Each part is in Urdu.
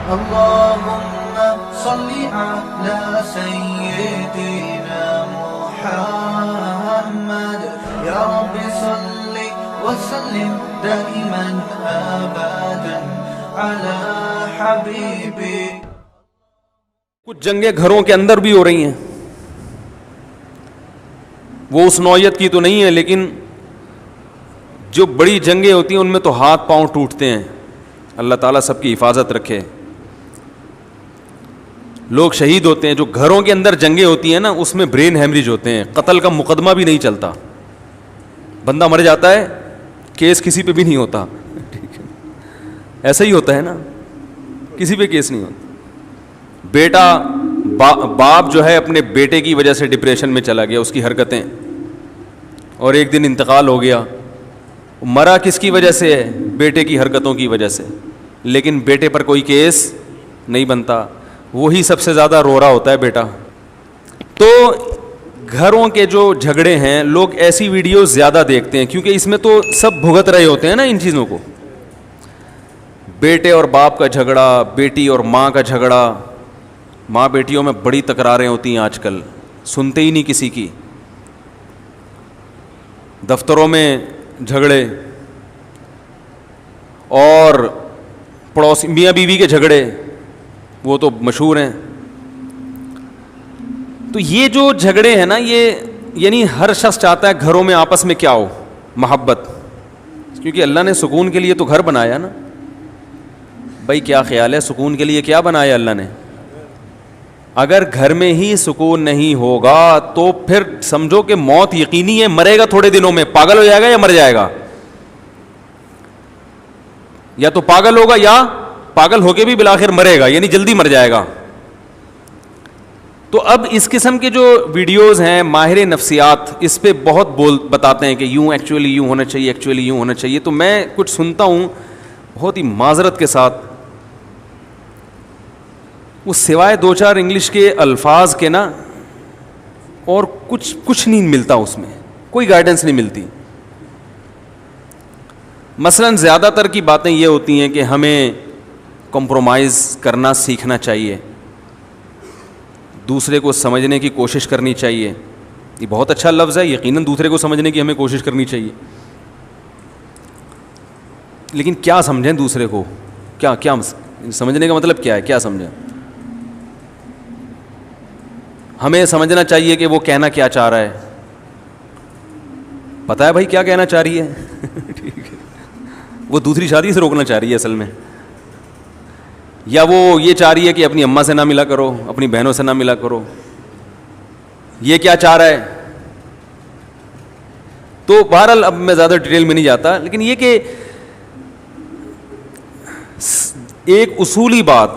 اللهم صل على سيدنا محمد يا رب صل وسلم دائما ابدا على حبيبك. کچھ جنگیں گھروں کے اندر بھی ہو رہی ہیں, وہ اس نوعیت کی تو نہیں ہے, لیکن جو بڑی جنگیں ہوتی ہیں ان میں تو ہاتھ پاؤں ٹوٹتے ہیں. اللہ تعالیٰ سب کی حفاظت رکھے. لوگ شہید ہوتے ہیں. جو گھروں کے اندر جنگیں ہوتی ہیں نا, اس میں برین ہیمریج ہوتے ہیں, قتل کا مقدمہ بھی نہیں چلتا, بندہ مر جاتا ہے, کیس کسی پہ بھی نہیں ہوتا. ایسا ہی ہوتا ہے نا, کسی پہ کیس نہیں ہوتا. بیٹا باپ جو ہے اپنے بیٹے کی وجہ سے ڈپریشن میں چلا گیا, اس کی حرکتیں, اور ایک دن انتقال ہو گیا. مرا کس کی وجہ سے ہے؟ بیٹے کی حرکتوں کی وجہ سے, لیکن بیٹے پر کوئی کیس نہیں بنتا. وہی سب سے زیادہ رو رہا ہوتا ہے بیٹا. تو گھروں کے جو جھگڑے ہیں, لوگ ایسی ویڈیوز زیادہ دیکھتے ہیں کیونکہ اس میں تو سب بھگت رہے ہوتے ہیں نا ان چیزوں کو. بیٹے اور باپ کا جھگڑا, بیٹی اور ماں کا جھگڑا, ماں بیٹیوں میں بڑی تکراریں ہوتی ہیں آج کل, سنتے ہی نہیں کسی کی. دفتروں میں جھگڑے, اور پڑوسی میاں بیوی کے جھگڑے, وہ تو مشہور ہیں. تو یہ جو جھگڑے ہیں نا, یہ یعنی ہر شخص چاہتا ہے گھروں میں آپس میں کیا ہو, محبت, کیونکہ اللہ نے سکون کے لیے تو گھر بنایا نا. بھائی کیا خیال ہے, سکون کے لیے کیا بنایا اللہ نے؟ اگر گھر میں ہی سکون نہیں ہوگا تو پھر سمجھو کہ موت یقینی ہے, مرے گا تھوڑے دنوں میں, پاگل ہو جائے گا یا مر جائے گا. یا تو پاگل ہوگا یا پاگل ہو کے بھی بالآخر مرے گا, یعنی جلدی مر جائے گا. تو اب اس قسم کے جو ویڈیوز ہیں, ماہر نفسیات اس پہ بہت بتاتے ہیں کہ یوں ایکچولی یوں ہونا چاہیے, ایکچولی یوں ہونا چاہیے. تو میں کچھ سنتا ہوں بہت ہی معذرت کے ساتھ, وہ سوائے دو چار انگلش کے الفاظ کے نا اور کچھ نہیں ملتا, اس میں کوئی گائیڈنس نہیں ملتی. مثلا زیادہ تر کی باتیں یہ ہوتی ہیں کہ ہمیں کمپرومائز کرنا سیکھنا چاہیے, دوسرے کو سمجھنے کی کوشش کرنی چاہیے. یہ بہت اچھا لفظ ہے, یقیناً دوسرے کو سمجھنے کی ہمیں کوشش کرنی چاہیے, لیکن کیا سمجھیں دوسرے کو, کیا سمجھنے کا مطلب کیا ہے, کیا سمجھیں؟ ہمیں سمجھنا چاہیے کہ وہ کہنا کیا چاہ رہا ہے. پتہ ہے بھائی کیا کہنا چاہ رہی ہے؟ ٹھیک ہے, وہ دوسری شادی سے روکنا چاہ رہی ہے اصل میں, یا وہ یہ چاہ رہی ہے کہ اپنی اماں سے نہ ملا کرو, اپنی بہنوں سے نہ ملا کرو. یہ کیا چاہ رہا ہے؟ تو بہرحال اب میں زیادہ ڈیٹیل میں نہیں جاتا, لیکن یہ کہ ایک اصولی بات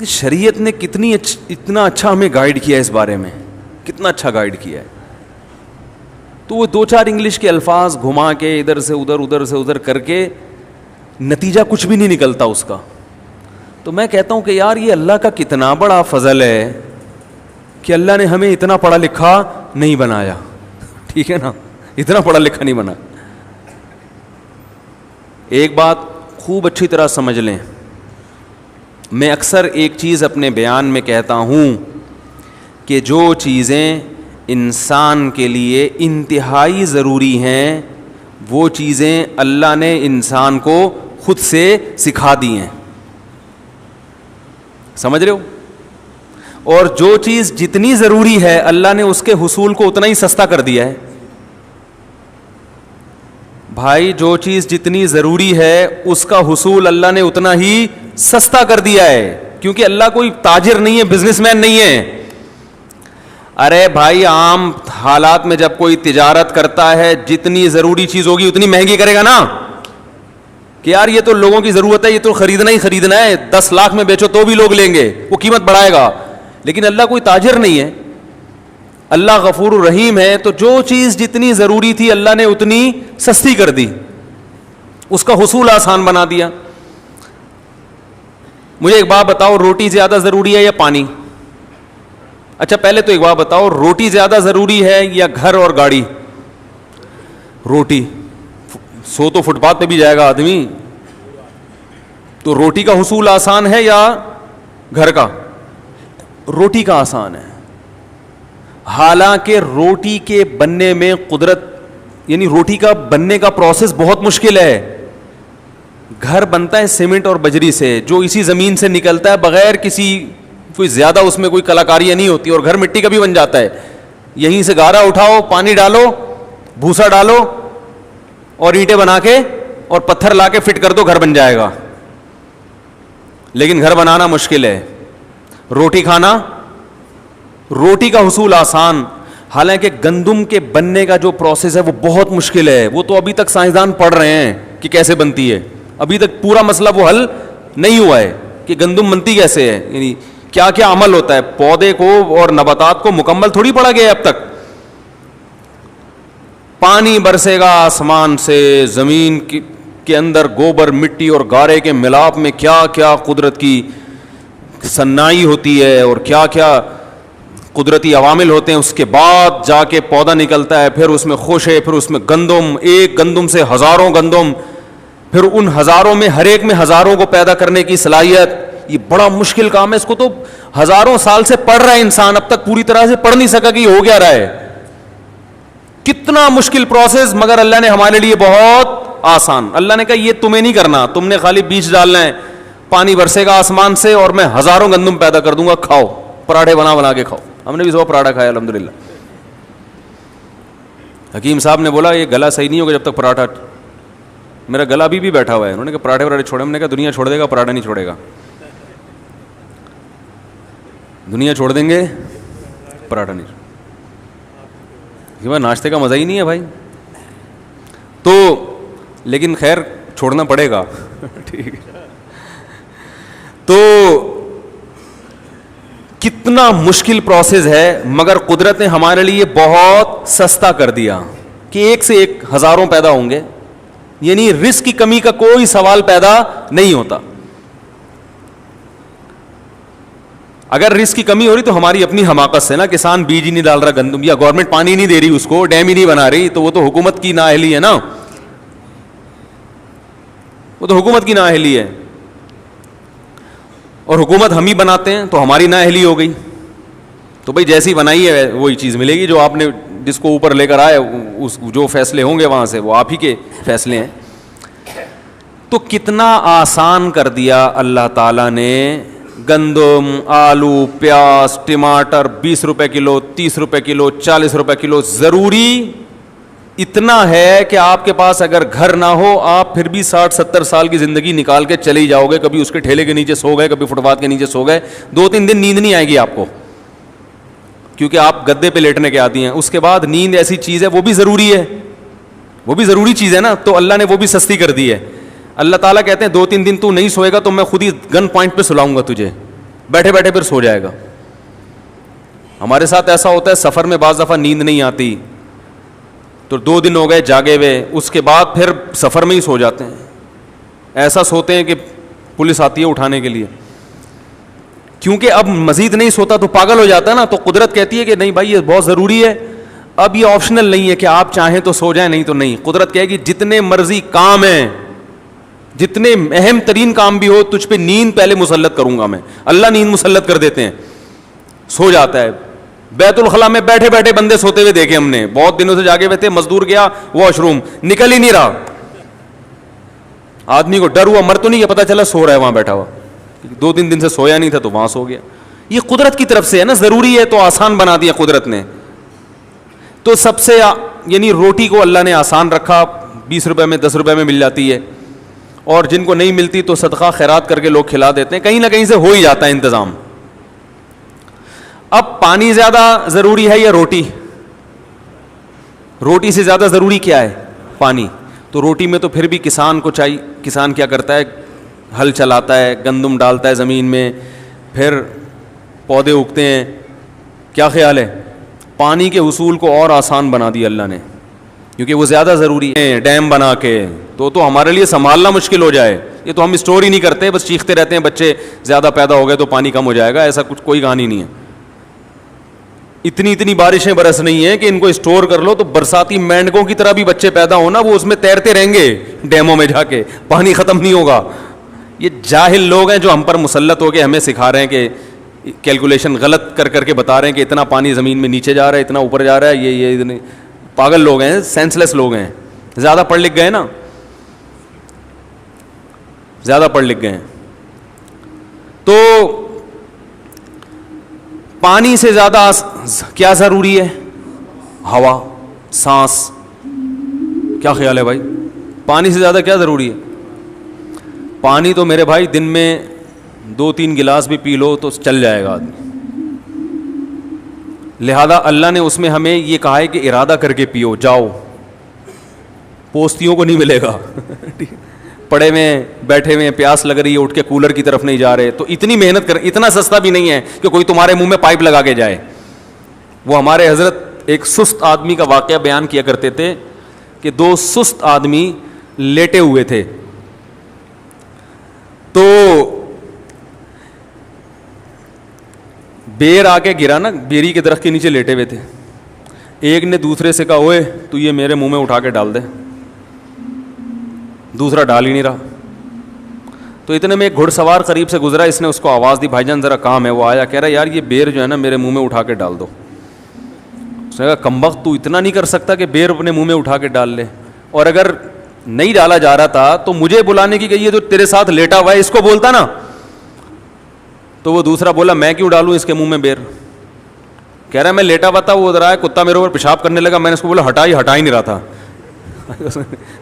شریعت نے اتنا اچھا ہمیں گائیڈ کیا ہے اس بارے میں, کتنا اچھا گائیڈ کیا ہے. تو وہ دو چار انگلش کے الفاظ گھما کے ادھر سے ادھر کر کے نتیجہ کچھ بھی نہیں نکلتا اس کا. تو میں کہتا ہوں کہ یار یہ اللہ کا کتنا بڑا فضل ہے کہ اللہ نے ہمیں اتنا پڑھا لکھا نہیں بنایا. ٹھیک ہے نا, اتنا پڑھا لکھا نہیں بنا. ایک بات خوب اچھی طرح سمجھ لیں, میں اکثر ایک چیز اپنے بیان میں کہتا ہوں کہ جو چیزیں انسان کے لیے انتہائی ضروری ہیں وہ چیزیں اللہ نے انسان کو خود سے سکھا دی ہیں. سمجھ رہے ہو؟ اور جو چیز جتنی ضروری ہے اللہ نے اس کے حصول کو اتنا ہی سستا کر دیا ہے. بھائی جو چیز جتنی ضروری ہے اس کا حصول اللہ نے اتنا ہی سستا کر دیا ہے, کیونکہ اللہ کوئی تاجر نہیں ہے, بزنس مین نہیں ہے. ارے بھائی عام حالات میں جب کوئی تجارت کرتا ہے جتنی ضروری چیز ہوگی اتنی مہنگی کرے گا نا, کہ یار یہ تو لوگوں کی ضرورت ہے, یہ تو خریدنا ہی خریدنا ہے, 10 لاکھ میں بیچو تو بھی لوگ لیں گے, وہ قیمت بڑھائے گا. لیکن اللہ کوئی تاجر نہیں ہے, اللہ غفور الرحیم ہے. تو جو چیز جتنی ضروری تھی اللہ نے اتنی سستی کر دی, اس کا حصول آسان بنا دیا. مجھے ایک بات بتاؤ, روٹی زیادہ ضروری ہے یا پانی؟ اچھا پہلے تو ایک بات بتاؤ, روٹی زیادہ ضروری ہے یا گھر اور گاڑی؟ روٹی. سو تو فٹ پاتھ پہ بھی جائے گا آدمی, تو روٹی کا حصول آسان ہے یا گھر کا؟ روٹی کا آسان ہے. حالانکہ روٹی کے بننے میں قدرت، یعنی روٹی کا بننے کا پروسیس بہت مشکل ہے. گھر بنتا ہے سیمنٹ اور بجری سے، جو اسی زمین سے نکلتا ہے بغیر کسی کوئی زیادہ اس میں کوئی کلاکاریاں نہیں ہوتی. اور گھر مٹی کا بھی بن جاتا ہے. یہیں سے گارا اٹھاؤ، پانی ڈالو، بھوسا ڈالو اور اینٹیں بنا کے اور پتھر لا کے فٹ کر دو، گھر بن جائے گا. لیکن گھر بنانا مشکل ہے. روٹی کھانا، روٹی کا حصول آسان. حالانکہ گندم کے بننے کا جو پروسیس ہے وہ بہت مشکل ہے. وہ تو ابھی تک سائنسدان پڑھ رہے ہیں کہ کیسے بنتی ہے. ابھی تک پورا مسئلہ وہ حل نہیں ہوا ہے کہ گندم بنتی کیسے ہے، یعنی کیا کیا عمل ہوتا ہے. پودے کو اور نباتات کو مکمل تھوڑی پڑھا گیا ہے اب تک. پانی برسے گا آسمان سے، زمین کے اندر گوبر، مٹی اور گارے کے ملاپ میں کیا کیا قدرت کی صنائی ہوتی ہے اور کیا کیا قدرتی عوامل ہوتے ہیں. اس کے بعد جا کے پودا نکلتا ہے، پھر اس میں خوشے، پھر اس میں گندم، ایک گندم سے ہزاروں گندم، پھر ان ہزاروں میں ہر ایک میں ہزاروں کو پیدا کرنے کی صلاحیت. یہ بڑا مشکل کام ہے. اس کو تو ہزاروں سال سے پڑھ رہا ہے انسان، اب تک پوری طرح سے پڑھ نہیں سکا کہ یہ ہو کیا رہا ہے. کتنا مشکل پروسیس، مگر اللہ نے ہمارے لیے بہت آسان. اللہ نے کہا یہ تمہیں نہیں کرنا، تم نے خالی بیج ڈالنا ہے، پانی برسے گا آسمان سے اور میں ہزاروں گندم پیدا کر دوں گا، کھاؤ، پراٹھے بنا بنا کے کھاؤ. ہم نے بھی صبح پراٹھا کھایا الحمدللہ. حکیم صاحب نے بولا یہ گلا صحیح نہیں ہوگا جب تک پراٹھا. میرا گلا ابھی بھی بیٹھا ہوا ہے. انہوں نے کہا پراٹھے وراٹھے چھوڑے. ہم نے کہا دنیا چھوڑ دے گا، پراٹھا نہیں چھوڑے گا. دنیا چھوڑ دیں گے، پراٹھا نہیں. ناشتے کا مزہ ہی نہیں ہے بھائی. تو لیکن خیر چھوڑنا پڑے گا. ٹھیک ہے. تو کتنا مشکل پروسیس ہے، مگر قدرت نے ہمارے لیے بہت سستا کر دیا کہ ایک سے ایک ہزاروں پیدا ہوں گے. یعنی رزق کی کمی کا کوئی سوال پیدا نہیں ہوتا. اگر رزق کی کمی ہو رہی تو ہماری اپنی حماقت سے نا. کسان بیج ہی نہیں ڈال رہا گندم، یا گورنمنٹ پانی نہیں دے رہی اس کو، ڈیم ہی نہیں بنا رہی، تو وہ تو حکومت کی نااہلی ہے نا. وہ تو حکومت کی نااہلی ہے. اور حکومت ہم ہی بناتے ہیں تو ہماری نااہلی ہو گئی. تو بھائی جیسی بنائی ہے وہی چیز ملے گی. جو آپ نے جس کو اوپر لے کر آئے اس جو فیصلے ہوں گے وہاں سے وہ آپ ہی کے فیصلے ہیں. تو کتنا آسان کر دیا اللہ تعالیٰ نے. گندم، آلو، پیاز، ٹماٹر 20 روپے کلو، 30 روپے کلو، 40 روپے کلو. ضروری اتنا ہے کہ آپ کے پاس اگر گھر نہ ہو آپ پھر بھی 60-70 سال کی زندگی نکال کے چلے ہی جاؤ گے. کبھی اس کے ٹھیلے کے نیچے سو گئے، کبھی فٹ پاتھ کے نیچے سو گئے، 2-3 دن نیند نہیں آئے گی آپ کو، کیونکہ آپ گدے پہ لیٹنے کے عادی ہیں. اس کے بعد نیند ایسی چیز ہے، وہ بھی ضروری ہے، وہ بھی ضروری چیز ہے نا. تو اللہ نے وہ بھی سستی کر دی ہے. اللہ تعالیٰ کہتے ہیں 2-3 دن تو نہیں سوئے گا تو میں خود ہی گن پوائنٹ پہ سلاؤں گا تجھے، بیٹھے بیٹھے پھر سو جائے گا. ہمارے ساتھ ایسا ہوتا ہے سفر میں بعض دفعہ نیند نہیں آتی تو 2 دن ہو گئے جاگے ہوئے، اس کے بعد پھر سفر میں ہی سو جاتے ہیں. ایسا سوتے ہیں کہ پولیس آتی ہے اٹھانے کے لیے، کیونکہ اب مزید نہیں سوتا تو پاگل ہو جاتا ہے نا. تو قدرت کہتی ہے کہ نہیں بھائی یہ بہت ضروری ہے. اب یہ آپشنل نہیں ہے کہ آپ چاہیں تو سو جائیں، نہیں تو نہیں. قدرت کہے گی جتنے مرضی کام ہیں، جتنے اہم ترین کام بھی ہو، تجھ پہ نیند پہلے مسلط کروں گا میں. اللہ نیند مسلط کر دیتے ہیں، سو جاتا ہے. بیت الخلاء میں بیٹھے بیٹھے بندے سوتے ہوئے دیکھے ہم نے. بہت دنوں سے جاگے ہوئے تھے، مزدور گیا واش روم، نکل ہی نہیں رہا. آدمی کو ڈر ہوا، مر تو نہیں ہے، پتا چلا سو رہا ہے وہاں بیٹھا ہوا. 2-3 دن سے سویا نہیں تھا تو وہاں سو گیا. یہ قدرت کی طرف سے ہے نا، ضروری ہے تو آسان بنا دیا قدرت نے. تو سب سے یعنی روٹی کو اللہ نے آسان رکھا، 20 روپے میں 10 روپے میں مل جاتی ہے. اور جن کو نہیں ملتی تو صدقہ خیرات کر کے لوگ کھلا دیتے ہیں. کہیں نہ کہیں سے ہو ہی جاتا ہے انتظام. اب پانی زیادہ ضروری ہے یا روٹی؟ روٹی سے زیادہ ضروری کیا ہے؟ پانی. تو روٹی میں تو پھر بھی کسان کو چاہیے. کسان کیا کرتا ہے؟ ہل چلاتا ہے، گندم ڈالتا ہے زمین میں، پھر پودے اگتے ہیں. کیا خیال ہے؟ پانی کے حصول کو اور آسان بنا دیا اللہ نے، کیونکہ وہ زیادہ ضروری ہے. ڈیم بنا کے تو ہمارے لیے سنبھالنا مشکل ہو جائے. یہ تو ہم اسٹور ہی نہیں کرتے، بس چیختے رہتے ہیں بچے زیادہ پیدا ہو گئے تو پانی کم ہو جائے گا. ایسا کچھ کوئی کہانی نہیں ہے. اتنی بارشیں برس نہیں ہیں کہ ان کو اسٹور کر لو تو برساتی مینڈکوں کی طرح بھی بچے پیدا ہونا، وہ اس میں تیرتے رہیں گے ڈیموں میں جا کے، پانی ختم نہیں ہوگا. یہ جاہل لوگ ہیں جو ہم پر مسلط ہو کے ہمیں سکھا رہے ہیں کہ کیلکولیشن غلط کر کے بتا رہے ہیں کہ اتنا پانی زمین میں نیچے جا رہا ہے, اتنا اوپر جا رہا ہے. یہ پاگل لوگ ہیں, سینس لیس لوگ ہیں, زیادہ پڑھ لکھ گئے نا, زیادہ پڑھ لکھ گئے ہیں. تو پانی سے زیادہ کیا ضروری ہے؟ ہوا, سانس. کیا خیال ہے بھائی, پانی سے زیادہ کیا ضروری ہے؟ پانی تو میرے بھائی دن میں 2-3 گلاس بھی پی لو تو چل جائے گا آدمی. لہذا اللہ نے اس میں ہمیں یہ کہا ہے کہ ارادہ کر کے پیو, جاؤ, پوستیوں کو نہیں ملے گا. پڑے میں بیٹھے ہوئے پیاس لگ رہی ہے, اٹھ کے کولر کی طرف نہیں جا رہے, تو اتنی محنت کر, اتنا سستا بھی نہیں ہے کہ کوئی تمہارے منہ میں پائپ لگا کے جائے. وہ ہمارے حضرت ایک سست آدمی کا واقعہ بیان کیا کرتے تھے کہ 2 سست آدمی لیٹے ہوئے تھے, تو بیر آ کے گرا نا, بیری کے درخت کے نیچے لیٹے ہوئے تھے. ایک نے دوسرے سے کہا, اوئے تو یہ میرے منہ میں اٹھا کے ڈال دے. دوسرا ڈال ہی نہیں رہا. تو اتنے میں ایک گھڑ سوار قریب سے گزرا, اس نے اس کو آواز دی, بھائی جان ذرا کام ہے. وہ آیا, کہہ رہا یار یہ بیر جو ہے نا میرے منہ میں اٹھا کے ڈال دو. اس نے کہا کمبخت تو اتنا نہیں کر سکتا کہ بیر اپنے منہ میں اٹھا کے ڈال لے, اور اگر نہیں ڈالا جا رہا تھا تو مجھے بلانے کی کہ یہ جو تیرے ساتھ لیٹا ہوا ہے اس کو بولتا نا. تو وہ دوسرا بولا میں کیوں ڈالوں اس کے منہ میں بیر. کہہ رہا ہے میں لیٹا ہوا تھا, وہ ادھر آیا, کتا میرے اوپر پیشاب کرنے لگا, میں نے اس کو بولا ہٹا ہی نہیں رہا تھا.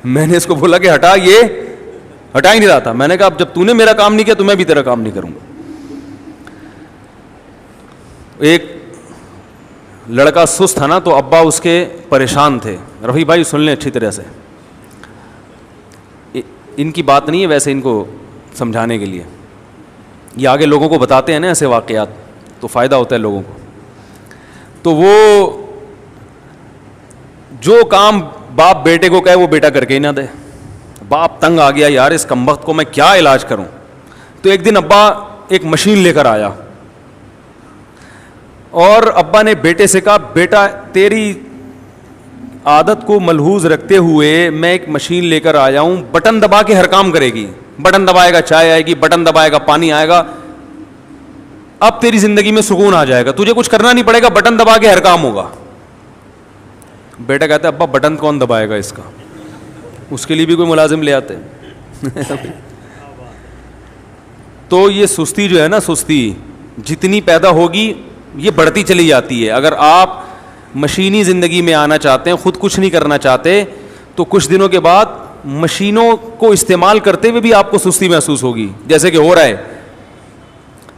میں نے اس کو بولا کہ ہٹا ہی نہیں رہا تھا. میں نے کہا اب جب تو نے میرا کام نہیں کیا تو میں بھی تیرا کام نہیں کروں گا. ایک لڑکا سست تھا نا, تو ابا اس کے پریشان تھے. رفیع بھائی سن لیں اچھی طرح سے, ان کی بات نہیں ہے ویسے, ان کو سمجھانے کے لیے. یہ آگے لوگوں کو بتاتے ہیں نا ایسے واقعات, تو فائدہ ہوتا ہے لوگوں کو. تو وہ جو کام باپ بیٹے کو کہے وہ بیٹا کر کے ہی نہ دے. باپ تنگ آ گیا, یار اس کمبخت کو میں کیا علاج کروں. تو ایک دن ابا ایک مشین لے کر آیا, اور ابا نے بیٹے سے کہا بیٹا تیری عادت کو ملحوظ رکھتے ہوئے میں ایک مشین لے کر آیا ہوں, بٹن دبا کے ہر کام کرے گی. بٹن دبائے گا چائے آئے گی, بٹن دبائے گا پانی آئے گا. اب تیری زندگی میں سکون آ جائے گا, تجھے کچھ کرنا نہیں پڑے گا, بٹن دبا کے ہر کام ہوگا. بیٹا کہتا ہے ابا بٹن کون دبائے گا اس کا, اس کے لیے بھی کوئی ملازم لے آتے. تو یہ سستی جو ہے نا, سستی جتنی پیدا ہوگی یہ بڑھتی چلی جاتی ہے. اگر آپ مشینی زندگی میں آنا چاہتے ہیں, خود کچھ نہیں کرنا چاہتے, تو کچھ دنوں کے بعد مشینوں کو استعمال کرتے ہوئے بھی آپ کو سستی محسوس ہوگی, جیسے کہ ہو رہا ہے.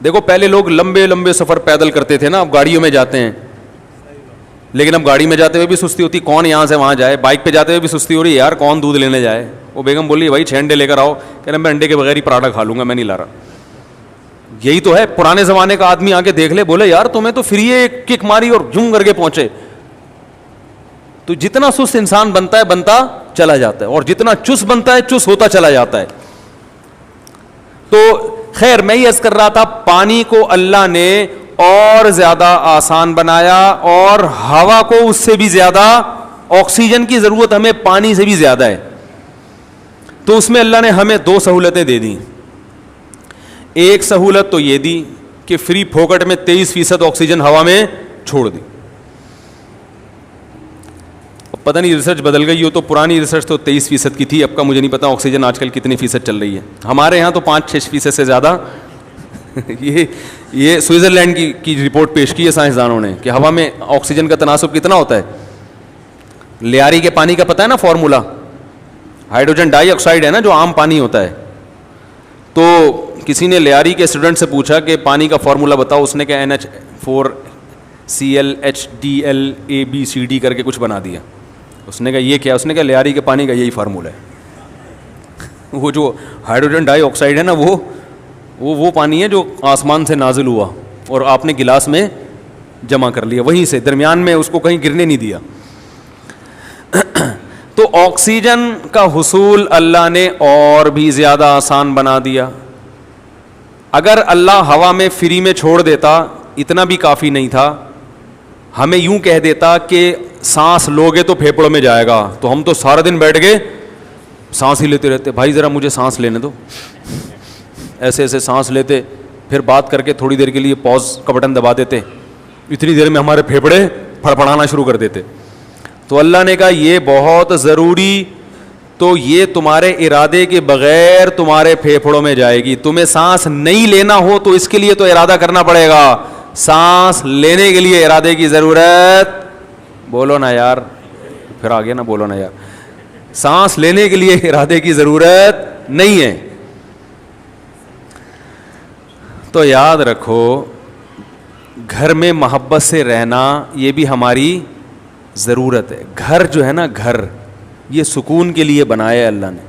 دیکھو پہلے لوگ لمبے لمبے سفر پیدل کرتے تھے نا, اب گاڑیوں میں جاتے ہیں, لیکن اب گاڑی میں جاتے ہوئے بھی سستی ہوتی, کون یہاں سے وہاں جائے. بائک پہ جاتے ہوئے بھی سستی ہو رہی ہے, یار کون دودھ لینے جائے. وہ بیگم بولی بھائی 6 انڈے لے کر آؤ, کہہ رہے میں انڈے کے بغیر ہی پراٹھا کھا لوں گا, میں نہیں لا رہا. یہی تو ہے, پرانے زمانے کا آدمی آ کے دیکھ لے, بولے یار تمہیں تو فری ایک کک ماری اور جوں کر کے پہنچے. تو جتنا سست انسان بنتا ہے بنتا چلا جاتا ہے, اور جتنا چست بنتا ہے چست ہوتا چلا جاتا ہے. تو خیر میں یہ عرض کر رہا تھا, پانی کو اللہ نے اور زیادہ آسان بنایا, اور ہوا کو اس سے بھی زیادہ, آکسیجن کی ضرورت ہمیں پانی سے بھی زیادہ ہے. تو اس میں اللہ نے ہمیں 2 سہولتیں دے دیں. ایک سہولت تو یہ دی کہ فری پھوکٹ میں 23% آکسیجن ہوا میں چھوڑ دی. پتہ نہیں ریسرچ بدل گئی ہو, تو پرانی ریسرچ تو 23% کی تھی, اب کا مجھے نہیں پتا آکسیجن آج کل کتنی فیصد چل رہی ہے. ہمارے یہاں تو 5-6% سے زیادہ. یہ سوئٹزرلینڈ کی رپورٹ پیش کی ہے سائنسدانوں نے کہ ہوا میں آکسیجن کا تناسب کتنا ہوتا ہے. لیاری کے پانی کا پتہ ہے نا فارمولا, ہائیڈروجن ڈائی آکسائڈ ہے نا جو عام پانی ہوتا ہے. تو کسی نے لیاری کے اسٹوڈنٹ سے پوچھا کہ پانی کا فارمولا بتاؤ, اس نے کہا NH4Cl-HDl-ABCD کر کے کچھ بنا دیا. اس نے کہا یہ کیا, اس نے کہا لیاری کے پانی کا یہی فارمولا ہے. وہ جو ہائیڈروجن ڈائی آکسائڈ ہے نا, وہ پانی ہے جو آسمان سے نازل ہوا اور آپ نے گلاس میں جمع کر لیا, وہیں سے درمیان میں اس کو کہیں گرنے نہیں دیا. تو آکسیجن کا حصول اللہ نے اور بھی زیادہ آسان بنا دیا. اگر اللہ ہوا میں فری میں چھوڑ دیتا اتنا بھی کافی نہیں تھا, ہمیں یوں کہہ دیتا کہ سانس لوگے تو پھیپڑوں میں جائے گا, تو ہم تو سارا دن بیٹھ کے سانس ہی لیتے رہتے. بھائی ذرا مجھے سانس لینے دو, ایسے ایسے سانس لیتے, پھر بات کر کے تھوڑی دیر کے لیے پاز کا بٹن دبا دیتے, اتنی دیر میں ہمارے پھیپھڑے پھڑپڑانا شروع کر دیتے. تو اللہ نے کہا یہ بہت ضروری, تو یہ تمہارے ارادے کے بغیر تمہارے پھیپھڑوں میں جائے گی. تمہیں سانس نہیں لینا ہو تو اس کے لیے تو ارادہ کرنا پڑے گا, سانس لینے کے لیے ارادے کی ضرورت, بولو نا یار, پھر آگے نا بولو نا یار, سانس لینے کے لیے ارادے کی ضرورت نہیں ہے. تو یاد رکھو گھر میں محبت سے رہنا یہ بھی ہماری ضرورت ہے. گھر جو ہے نا, گھر یہ سکون کے لیے بنایا اللہ نے.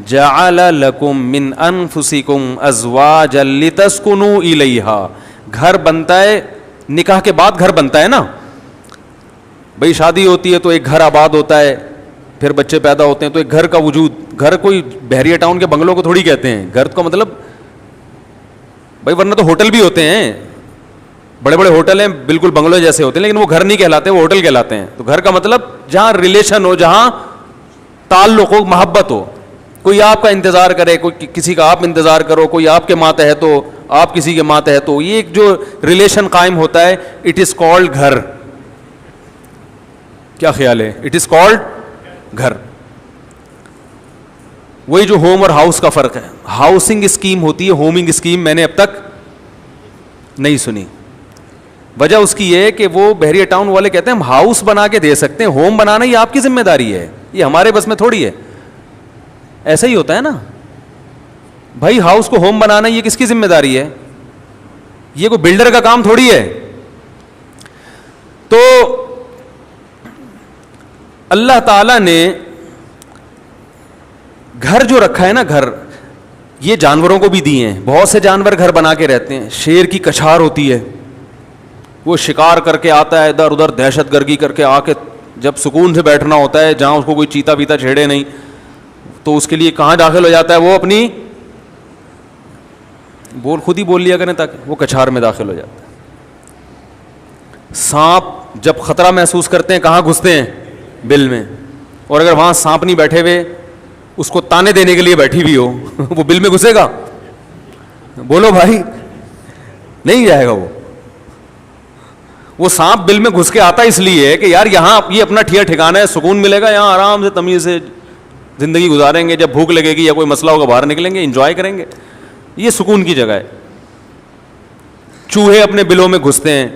جعل لکم من انفسکم ازواجا لتسکنوا الیہا, گھر بنتا ہے نکاح کے بعد, گھر بنتا ہے نا بھئی, شادی ہوتی ہے تو ایک گھر آباد ہوتا ہے, پھر بچے پیدا ہوتے ہیں تو ایک گھر کا وجود. گھر کوئی بحریہ ٹاؤن کے بنگلوں کو تھوڑی کہتے ہیں گھر کا مطلب, بھائی ورنہ تو ہوٹل بھی ہوتے ہیں, بڑے بڑے ہوٹل ہیں بالکل بنگلوں جیسے ہوتے ہیں, لیکن وہ گھر نہیں کہلاتے, وہ ہوٹل کہلاتے ہیں. تو گھر کا مطلب جہاں ریلیشن ہو, جہاں تعلق ہو, محبت ہو, کوئی آپ کا انتظار کرے, کوئی کسی کا آپ انتظار کرو, کوئی آپ کے ماتحت ہو, آپ کسی کے ماتحت ہو, یہ ایک جو ریلیشن قائم ہوتا ہے, اٹ از کالڈ گھر. کیا خیال ہے؟ اٹ از کالڈ گھر. وہی جو ہوم اور ہاؤس کا فرق ہے. ہاؤسنگ اسکیم ہوتی ہے, ہومنگ اسکیم میں نے اب تک نہیں سنی. وجہ اس کی یہ ہے کہ وہ بحریہ ٹاؤن والے کہتے ہیں ہم ہاؤس بنا کے دے سکتے ہیں, ہوم بنانا یہ آپ کی ذمہ داری ہے, یہ ہمارے بس میں تھوڑی ہے. ایسا ہی ہوتا ہے نا بھائی, ہاؤس کو ہوم بنانا یہ کس کی ذمہ داری ہے؟ یہ کوئی بلڈر کا کام تھوڑی ہے. تو اللہ تعالیٰ نے گھر جو رکھا ہے نا, گھر یہ جانوروں کو بھی دیے ہیں. بہت سے جانور گھر بنا کے رہتے ہیں. شیر کی کچھار ہوتی ہے, وہ شکار کر کے آتا ہے, ادھر ادھر دہشت گردی کر کے آ کے جب سکون سے بیٹھنا ہوتا ہے, جہاں اس کو کوئی چیتا ویتا چھیڑے نہیں, تو اس کے لیے کہاں داخل ہو جاتا ہے, وہ اپنی خود ہی بول لیا کریں تاکہ وہ کچھار میں داخل ہو جاتا ہے. سانپ جب خطرہ محسوس کرتے ہیں کہاں گھستے ہیں؟ بل میں. اور اگر وہاں سانپ نہیں بیٹھے ہوئے, اس کو تانے دینے کے لیے بیٹھی بھی ہو, وہ بل میں گھسے گا؟ بولو بھائی, نہیں جائے گا. وہ سانپ بل میں گھس کے آتا اس لیے کہ یار یہاں یہ اپنا ٹھکانا ہے, سکون ملے گا, یہاں آرام سے تمیز سے زندگی گزاریں گے, جب بھوک لگے گی یا کوئی مسئلہ ہوگا باہر نکلیں گے, انجوائے کریں گے. یہ سکون کی جگہ ہے. چوہے اپنے بلوں میں گھستے ہیں,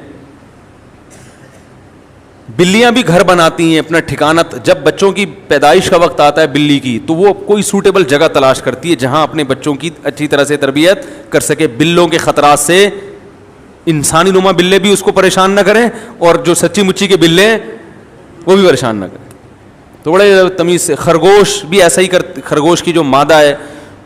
بلیاں بھی گھر بناتی ہیں اپنا ٹھکانہ. جب بچوں کی پیدائش کا وقت آتا ہے بلی کی, تو وہ کوئی سوٹیبل جگہ تلاش کرتی ہے جہاں اپنے بچوں کی اچھی طرح سے تربیت کر سکے. بلوں کے خطرات سے انسانی نما بلے بھی اس کو پریشان نہ کریں, اور جو سچی مچی کے بلے ہیں وہ بھی پریشان نہ کریں. تو بڑے تمیز سے. خرگوش بھی ایسا ہی کرتی, خرگوش کی جو مادہ ہے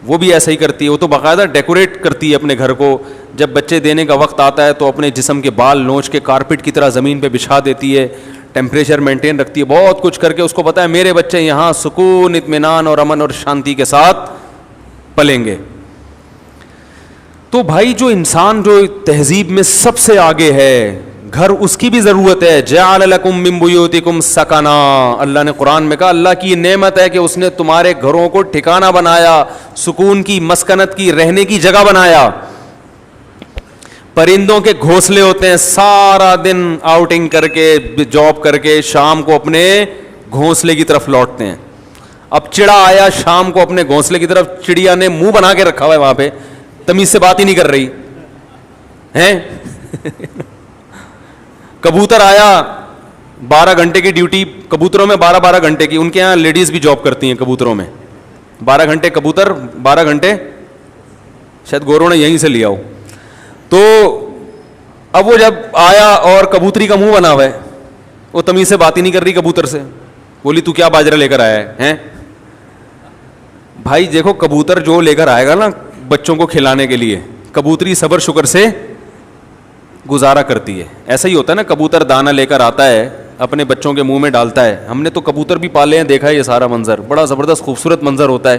وہ بھی ایسا ہی کرتی ہے. وہ تو باقاعدہ ڈیکوریٹ کرتی ہے اپنے گھر کو. جب بچے دینے کا وقت آتا ہے تو اپنے جسم کے بال نوچ کے کارپٹ کی طرح زمین پہ بچھا دیتی ہے, ٹیمپریچر مینٹین رکھتی ہے, بہت کچھ کر کے اس کو پتا ہے میرے بچے یہاں سکون, اطمینان اور امن اور شانتی کے ساتھ پلیں گے. تو بھائی جو انسان جو تہذیب میں سب سے آگے ہے, گھر, اس کی بھی ضرورت ہے. جعل لکم من بیوتکم سکنا, اللہ نے قرآن میں کہا اللہ کی یہ نعمت ہے کہ اس نے تمہارے گھروں کو ٹھکانہ بنایا, سکون کی, مسکنت کی, رہنے کی جگہ بنایا. پرندوں کے گھونسلے ہوتے ہیں, سارا دن آؤٹنگ کر کے, جاب کر کے, شام کو اپنے گھونسلے کی طرف لوٹتے ہیں. اب چڑا آیا شام کو اپنے گھونسلے کی طرف, چڑیا نے منہ بنا کے رکھا ہوا ہے وہاں پہ, تمیز سے بات ہی نہیں کر رہی ہیں. کبوتر آیا, 12 گھنٹے کی ڈیوٹی کبوتروں میں, 12 گھنٹے کی. ان کے یہاں لیڈیز بھی جاب کرتی ہیں کبوتروں میں. 12 گھنٹے کبوتر, 12 گھنٹے شاید گوروں نے یہیں سے لیا ہو. تو اب وہ جب آیا اور کبوتری کا منہ بنا ہوا ہے, وہ تمیز سے بات ہی نہیں کر رہی کبوتر سے. بولی تو کیا باجرہ لے کر آیا ہے؟ بھائی دیکھو کبوتر جو لے کر آئے گا نا بچوں کو کھلانے کے لیے, کبوتری صبر شکر سے گزارا کرتی ہے. ایسا ہی ہوتا ہے نا, کبوتر دانہ لے کر آتا ہے اپنے بچوں کے منہ میں ڈالتا ہے. ہم نے تو کبوتر بھی پالے ہیں, دیکھا ہے یہ سارا منظر, بڑا زبردست خوبصورت منظر ہوتا ہے.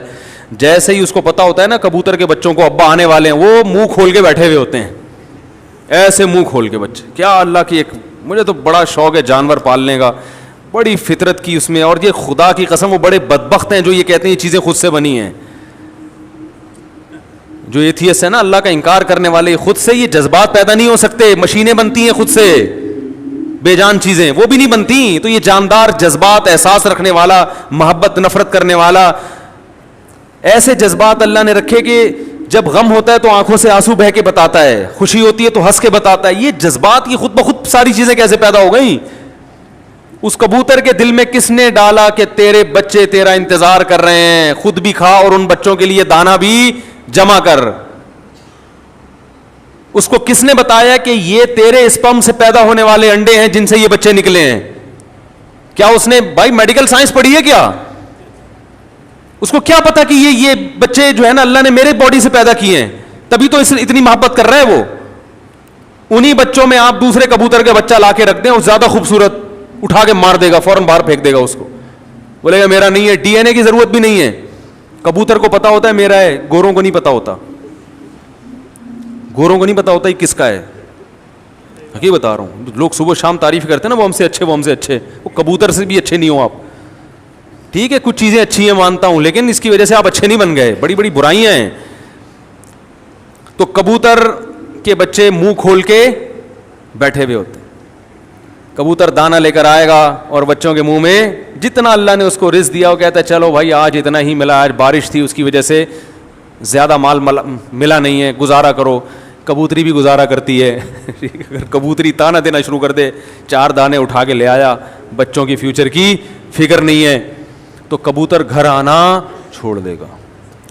جیسے ہی اس کو پتا ہوتا ہے نا کبوتر کے بچوں کو ابا آنے والے ہیں, وہ منہ کھول کے بیٹھے ہوئے ہوتے ہیں, ایسے منہ کھول کے بچے. کیا اللہ کی ایک, مجھے تو بڑا شوق ہے جانور پالنے کا, بڑی فطرت کی اس میں. اور یہ خدا کی قسم وہ بڑے بدبخت ہیں جو یہ کہتے ہیں یہ چیزیں خود سے بنی ہیں. جو ایتھیسٹ ہے نا, اللہ کا انکار کرنے والے, خود سے یہ جذبات پیدا نہیں ہو سکتے, مشینیں بنتی ہیں خود سے, بے جان چیزیں وہ بھی نہیں بنتی. تو یہ جاندار جذبات, احساس رکھنے والا, محبت نفرت کرنے والا, ایسے جذبات اللہ نے رکھے کہ جب غم ہوتا ہے تو آنکھوں سے آنسو بہہ کے بتاتا ہے, خوشی ہوتی ہے تو ہنس کے بتاتا ہے. یہ جذبات کی خود بخود ساری چیزیں کیسے پیدا ہو گئیں؟ اس کبوتر کے دل میں کس نے ڈالا کہ تیرے بچے تیرا انتظار کر رہے ہیں, خود بھی کھا اور ان بچوں کے لیے دانا بھی جمع کر. اس کو کس نے بتایا کہ یہ تیرے اسپرم سے پیدا ہونے والے انڈے ہیں جن سے یہ بچے نکلے ہیں؟ کیا اس نے بھائی میڈیکل سائنس پڑھی ہے کیا؟ اس کو کیا پتا کہ یہ بچے جو ہے نا اللہ نے میرے باڈی سے پیدا کیے ہیں, تبھی تو اتنی محبت کر رہا ہے وہ. انہی بچوں میں آپ دوسرے کبوتر کا بچہ لا کے رکھ دیں, اور زیادہ خوبصورت, اٹھا کے مار دے گا, فوراً باہر پھینک دے گا اس کو, بولے گا میرا نہیں ہے. ڈی این اے کی ضرورت بھی نہیں ہے, کبوتر کو پتا ہوتا ہے میرا ہے, گوروں کو نہیں پتا ہوتا. گوروں کو نہیں پتا ہوتا یہ کس کا ہے. حقیقت بتا رہا ہوں, لوگ صبح شام تعریف کرتے ہیں نا وہ ہم سے اچھے, وہ ہم سے اچھے. وہ کبوتر سے بھی اچھے نہیں ہو آپ. ٹھیک ہے کچھ چیزیں اچھی ہیں مانتا ہوں, لیکن اس کی وجہ سے آپ اچھے نہیں بن گئے, بڑی بڑی برائیاں ہیں. تو کبوتر کے بچے منہ کھول کے بیٹھے ہوئے ہوتے ہیں. کبوتر دانہ لے کر آئے گا اور بچوں کے منہ میں جتنا اللہ نے اس کو رزق دیا وہ کہتا ہے چلو بھائی آج اتنا ہی ملا, آج بارش تھی اس کی وجہ سے زیادہ مال ملا نہیں ہے, گزارا کرو. کبوتری بھی گزارا کرتی ہے. اگر کبوتری تانا دینا شروع کر دے, 4 دانے اٹھا کے لے آیا, بچوں کی فیوچر کی فکر نہیں ہے, تو کبوتر گھر آنا چھوڑ دے گا.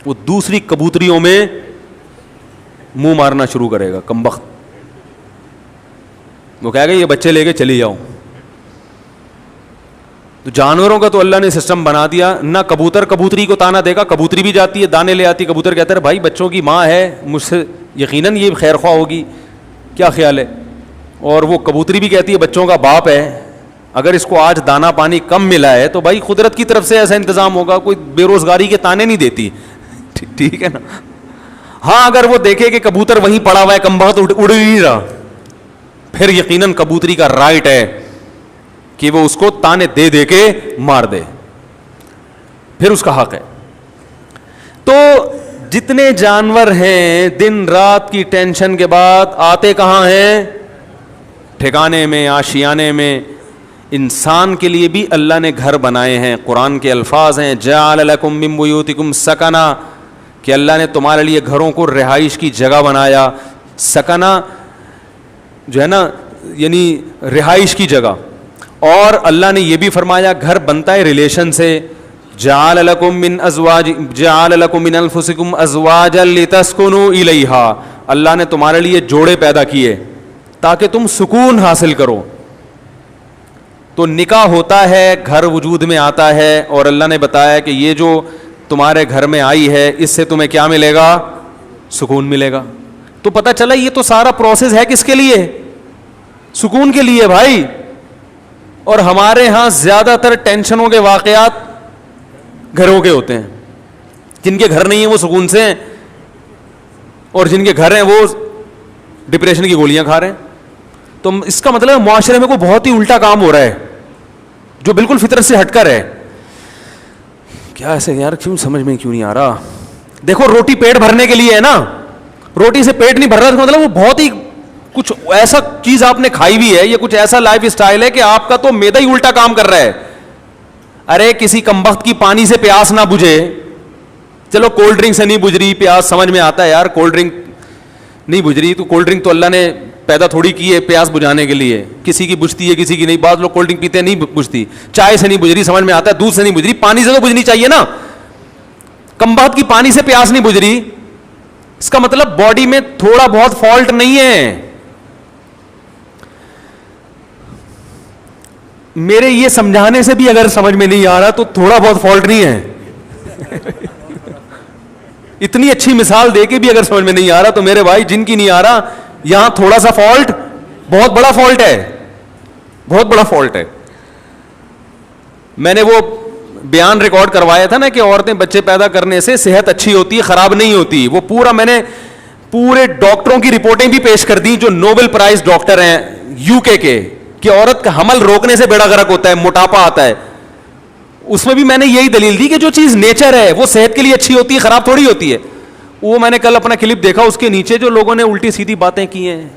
وہ دوسری کبوتریوں میں منہ مارنا شروع کرے گا کمبخت. وہ کہے گا یہ بچے لے کے چلی جاؤ. تو جانوروں کا تو اللہ نے سسٹم بنا دیا, نہ کبوتر کبوتری کو تانا دے گا, کبوتری بھی جاتی ہے دانے لے آتی, کبوتر کہتا ہے بھائی بچوں کی ماں ہے, مجھ سے یقیناً یہ خیر خواہ ہوگی, کیا خیال ہے. اور وہ کبوتری بھی کہتی ہے بچوں کا باپ ہے, اگر اس کو آج دانا پانی کم ملا ہے تو بھائی قدرت کی طرف سے ایسا انتظام ہوگا, کوئی بے روزگاری کے تانے نہیں دیتی. ٹھیک ہے نا. ہاں اگر وہ دیکھے کہ کبوتر وہیں پڑا ہوا ہے کمبخت اڑ نہیں رہا, پھر یقیناً کبوتری کا رائٹ ہے کہ وہ اس کو تانے دے دے کے مار دے, پھر اس کا حق ہے. تو جتنے جانور ہیں دن رات کی ٹینشن کے بعد آتے کہاں ہیں؟ ٹھکانے میں, آشیانے میں. انسان کے لیے بھی اللہ نے گھر بنائے ہیں. قرآن کے الفاظ ہیں جعل لکم من بیوتکم سکنا, کہ اللہ نے تمہارے لیے گھروں کو رہائش کی جگہ بنایا. سکنا جو ہے نا یعنی رہائش کی جگہ. اور اللہ نے یہ بھی فرمایا گھر بنتا ہے ریلیشن سے. جعل لکم من انفسکم ازواجا لتسکنوا الیہا, اللہ نے تمہارے لیے جوڑے پیدا کیے تاکہ تم سکون حاصل کرو. تو نکاح ہوتا ہے, گھر وجود میں آتا ہے, اور اللہ نے بتایا کہ یہ جو تمہارے گھر میں آئی ہے اس سے تمہیں کیا ملے گا؟ سکون ملے گا. تو پتہ چلا یہ تو سارا پروسیس ہے کس کے لیے؟ سکون کے لیے بھائی. اور ہمارے ہاں زیادہ تر ٹینشنوں کے واقعات گھروں کے ہوتے ہیں. جن کے گھر نہیں ہیں وہ سکون سے ہیں, اور جن کے گھر ہیں وہ ڈپریشن کی گولیاں کھا رہے ہیں. تو اس کا مطلب معاشرے میں کوئی بہت ہی الٹا کام ہو رہا ہے جو بالکل فطرت سے ہٹ کر ہے. کیا ایسے یار کیوں سمجھ میں کیوں نہیں آ رہا؟ دیکھو روٹی پیٹ بھرنے کے لیے ہے نا, روٹی سے پیٹ نہیں بھر رہا تو مطلب وہ بہت ہی کچھ ایسا چیز آپ نے کھائی بھی ہے, یہ کچھ ایسا لائف اسٹائل ہے کہ آپ کا تو میدا ہی الٹا کام کر رہا ہے. ارے کسی کمبخت کی پانی سے پیاس نہ بجھے, چلو کولڈ ڈرنک سے نہیں بجھ رہی پیاس, سمجھ میں آتا ہے یار کولڈ ڈرنک نہیں بجھ رہی, تو کولڈ ڈرنک تو اللہ نے پیدا تھوڑی کی ہے پیاس بجھانے کے لیے. کسی کی بجھتی ہے کسی کی نہیں. بعض لوگ کولڈ ڈرنک پیتے ہیں نہیں بجھتی. چائے سے نہیں بجھ رہی, سمجھ میں آتا ہے. دودھ سے نہیں بجھ رہی, پانی سے تو بجھنی چاہیے نا. کمبخت کی پانی سے پیاس نہیں بجھ رہی, اس کا مطلب باڈی میں تھوڑا بہت فالٹ نہیں ہے. میرے یہ سمجھانے سے بھی اگر سمجھ میں نہیں آ رہا تو تھوڑا بہت فالٹ نہیں ہے. اتنی اچھی مثال دے کے بھی اگر سمجھ میں نہیں آ رہا تو میرے بھائی جن کی نہیں آ رہا, یہاں تھوڑا سا فالٹ بہت بڑا فالٹ ہے, بہت بڑا فالٹ ہے. میں نے وہ بیان ریکارڈ کروایا تھا نا کہ عورتیں بچے پیدا کرنے سے صحت اچھی ہوتی ہے, خراب نہیں ہوتی. وہ پورا میں نے پورے ڈاکٹروں کی رپورٹیں بھی پیش کر دی جو نوبل پرائز ڈاکٹر ہیں یو کے کہ عورت کا حمل روکنے سے بیڑا غرق ہوتا ہے, موٹاپا آتا ہے. اس میں بھی میں نے یہی دلیل دی کہ جو چیز نیچر ہے وہ صحت کے لیے اچھی ہوتی ہے, خراب تھوڑی ہوتی ہے. وہ میں نے کل اپنا کلپ دیکھا, اس کے نیچے جو لوگوں نے الٹی سیدھی باتیں کی ہیں.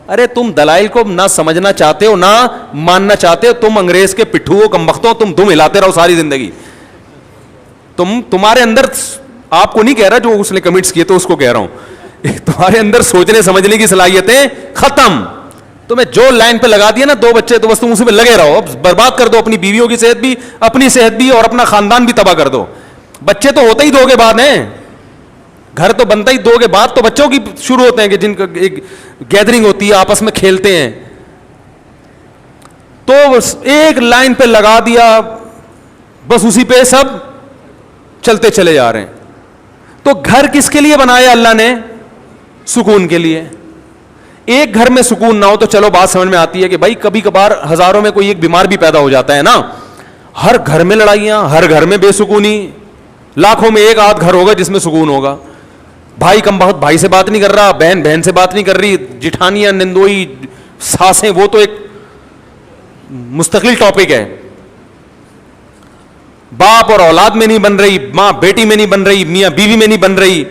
ارے تم دلائل کو نہ سمجھنا چاہتے ہو نہ ماننا چاہتے ہو, تم انگریز کے پٹھو ہو, کمبختوں, تم دم ہلاتے رہو ساری زندگی. تمہارے اندر, آپ کو نہیں کہہ رہا جو اس نے کمنٹس کیے تو اس کو کہہ رہا ہوں, تمہارے اندر سوچنے سمجھنے کی صلاحیتیں ختم. تمہیں جو لائن پہ لگا دیا نا 2 بچے, تو بس تم اسی پہ لگے رہو, اب برباد کر دو اپنی بیویوں کی صحت بھی, اپنی صحت بھی, اور اپنا خاندان بھی تباہ کر دو. بچے تو ہوتے ہی 2 کے بعد ہیں, گھر تو بنتا ہی 2 کے بعد, تو بچوں کی شروع ہوتے ہیں کہ جن کا ایک گیدرنگ ہوتی ہے, آپس میں کھیلتے ہیں. تو ایک لائن پہ لگا دیا, بس اسی پہ سب چلتے چلے جا رہے ہیں. تو گھر کس کے لیے بنایا اللہ نے؟ سکون کے لیے. ایک گھر میں سکون نہ ہو تو چلو بات سمجھ میں آتی ہے کہ بھائی کبھی کبھار ہزاروں میں کوئی ایک بیمار بھی پیدا ہو جاتا ہے نا. ہر گھر میں لڑائیاں, ہر گھر میں بے سکونی, لاکھوں میں ایک آدھ گھر ہوگا جس میں سکون ہوگا. بھائی کم بہت بھائی سے بات نہیں کر رہا, بہن بہن سے بات نہیں کر رہی, جٹھانیاں, نندوئی, ساسیں, وہ تو ایک مستقل ٹاپک ہے. باپ اور اولاد میں نہیں بن رہی, ماں بیٹی میں نہیں بن رہی, میاں بیوی میں نہیں بن رہی.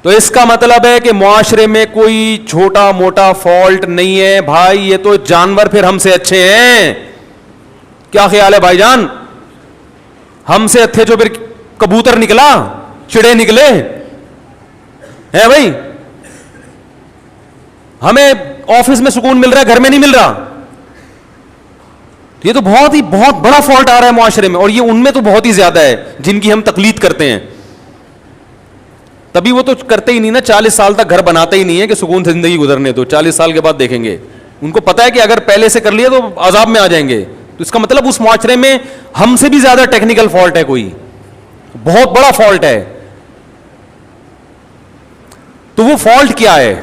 تو اس کا مطلب ہے کہ معاشرے میں کوئی چھوٹا موٹا فالٹ نہیں ہے بھائی, یہ تو جانور پھر ہم سے اچھے ہیں. کیا خیال ہے بھائی جان؟ ہم سے اچھے جو پھر کبوتر نکلا, چڑے نکلے ہیں بھائی. ہمیں آفس میں سکون مل رہا ہے, گھر میں نہیں مل رہا. یہ تو بہت بڑا فالٹ آ رہا ہے معاشرے میں, اور یہ ان میں تو بہت ہی زیادہ ہے جن کی ہم تقلید کرتے ہیں. تبھی وہ تو کرتے ہی نہیں نا, 40 سال تک گھر بناتے ہی نہیں ہے کہ سکون سے زندگی گزرنے دو, 40 سال کے بعد دیکھیں گے. ان کو پتا ہے کہ اگر پہلے سے کر لیا تو عذاب میں آ جائیں گے. تو اس کا مطلب اس معاشرے میں ہم سے بھی زیادہ ٹیکنیکل فالٹ ہے, کوئی بہت بڑا فالٹ ہے. تو وہ فالٹ کیا ہے؟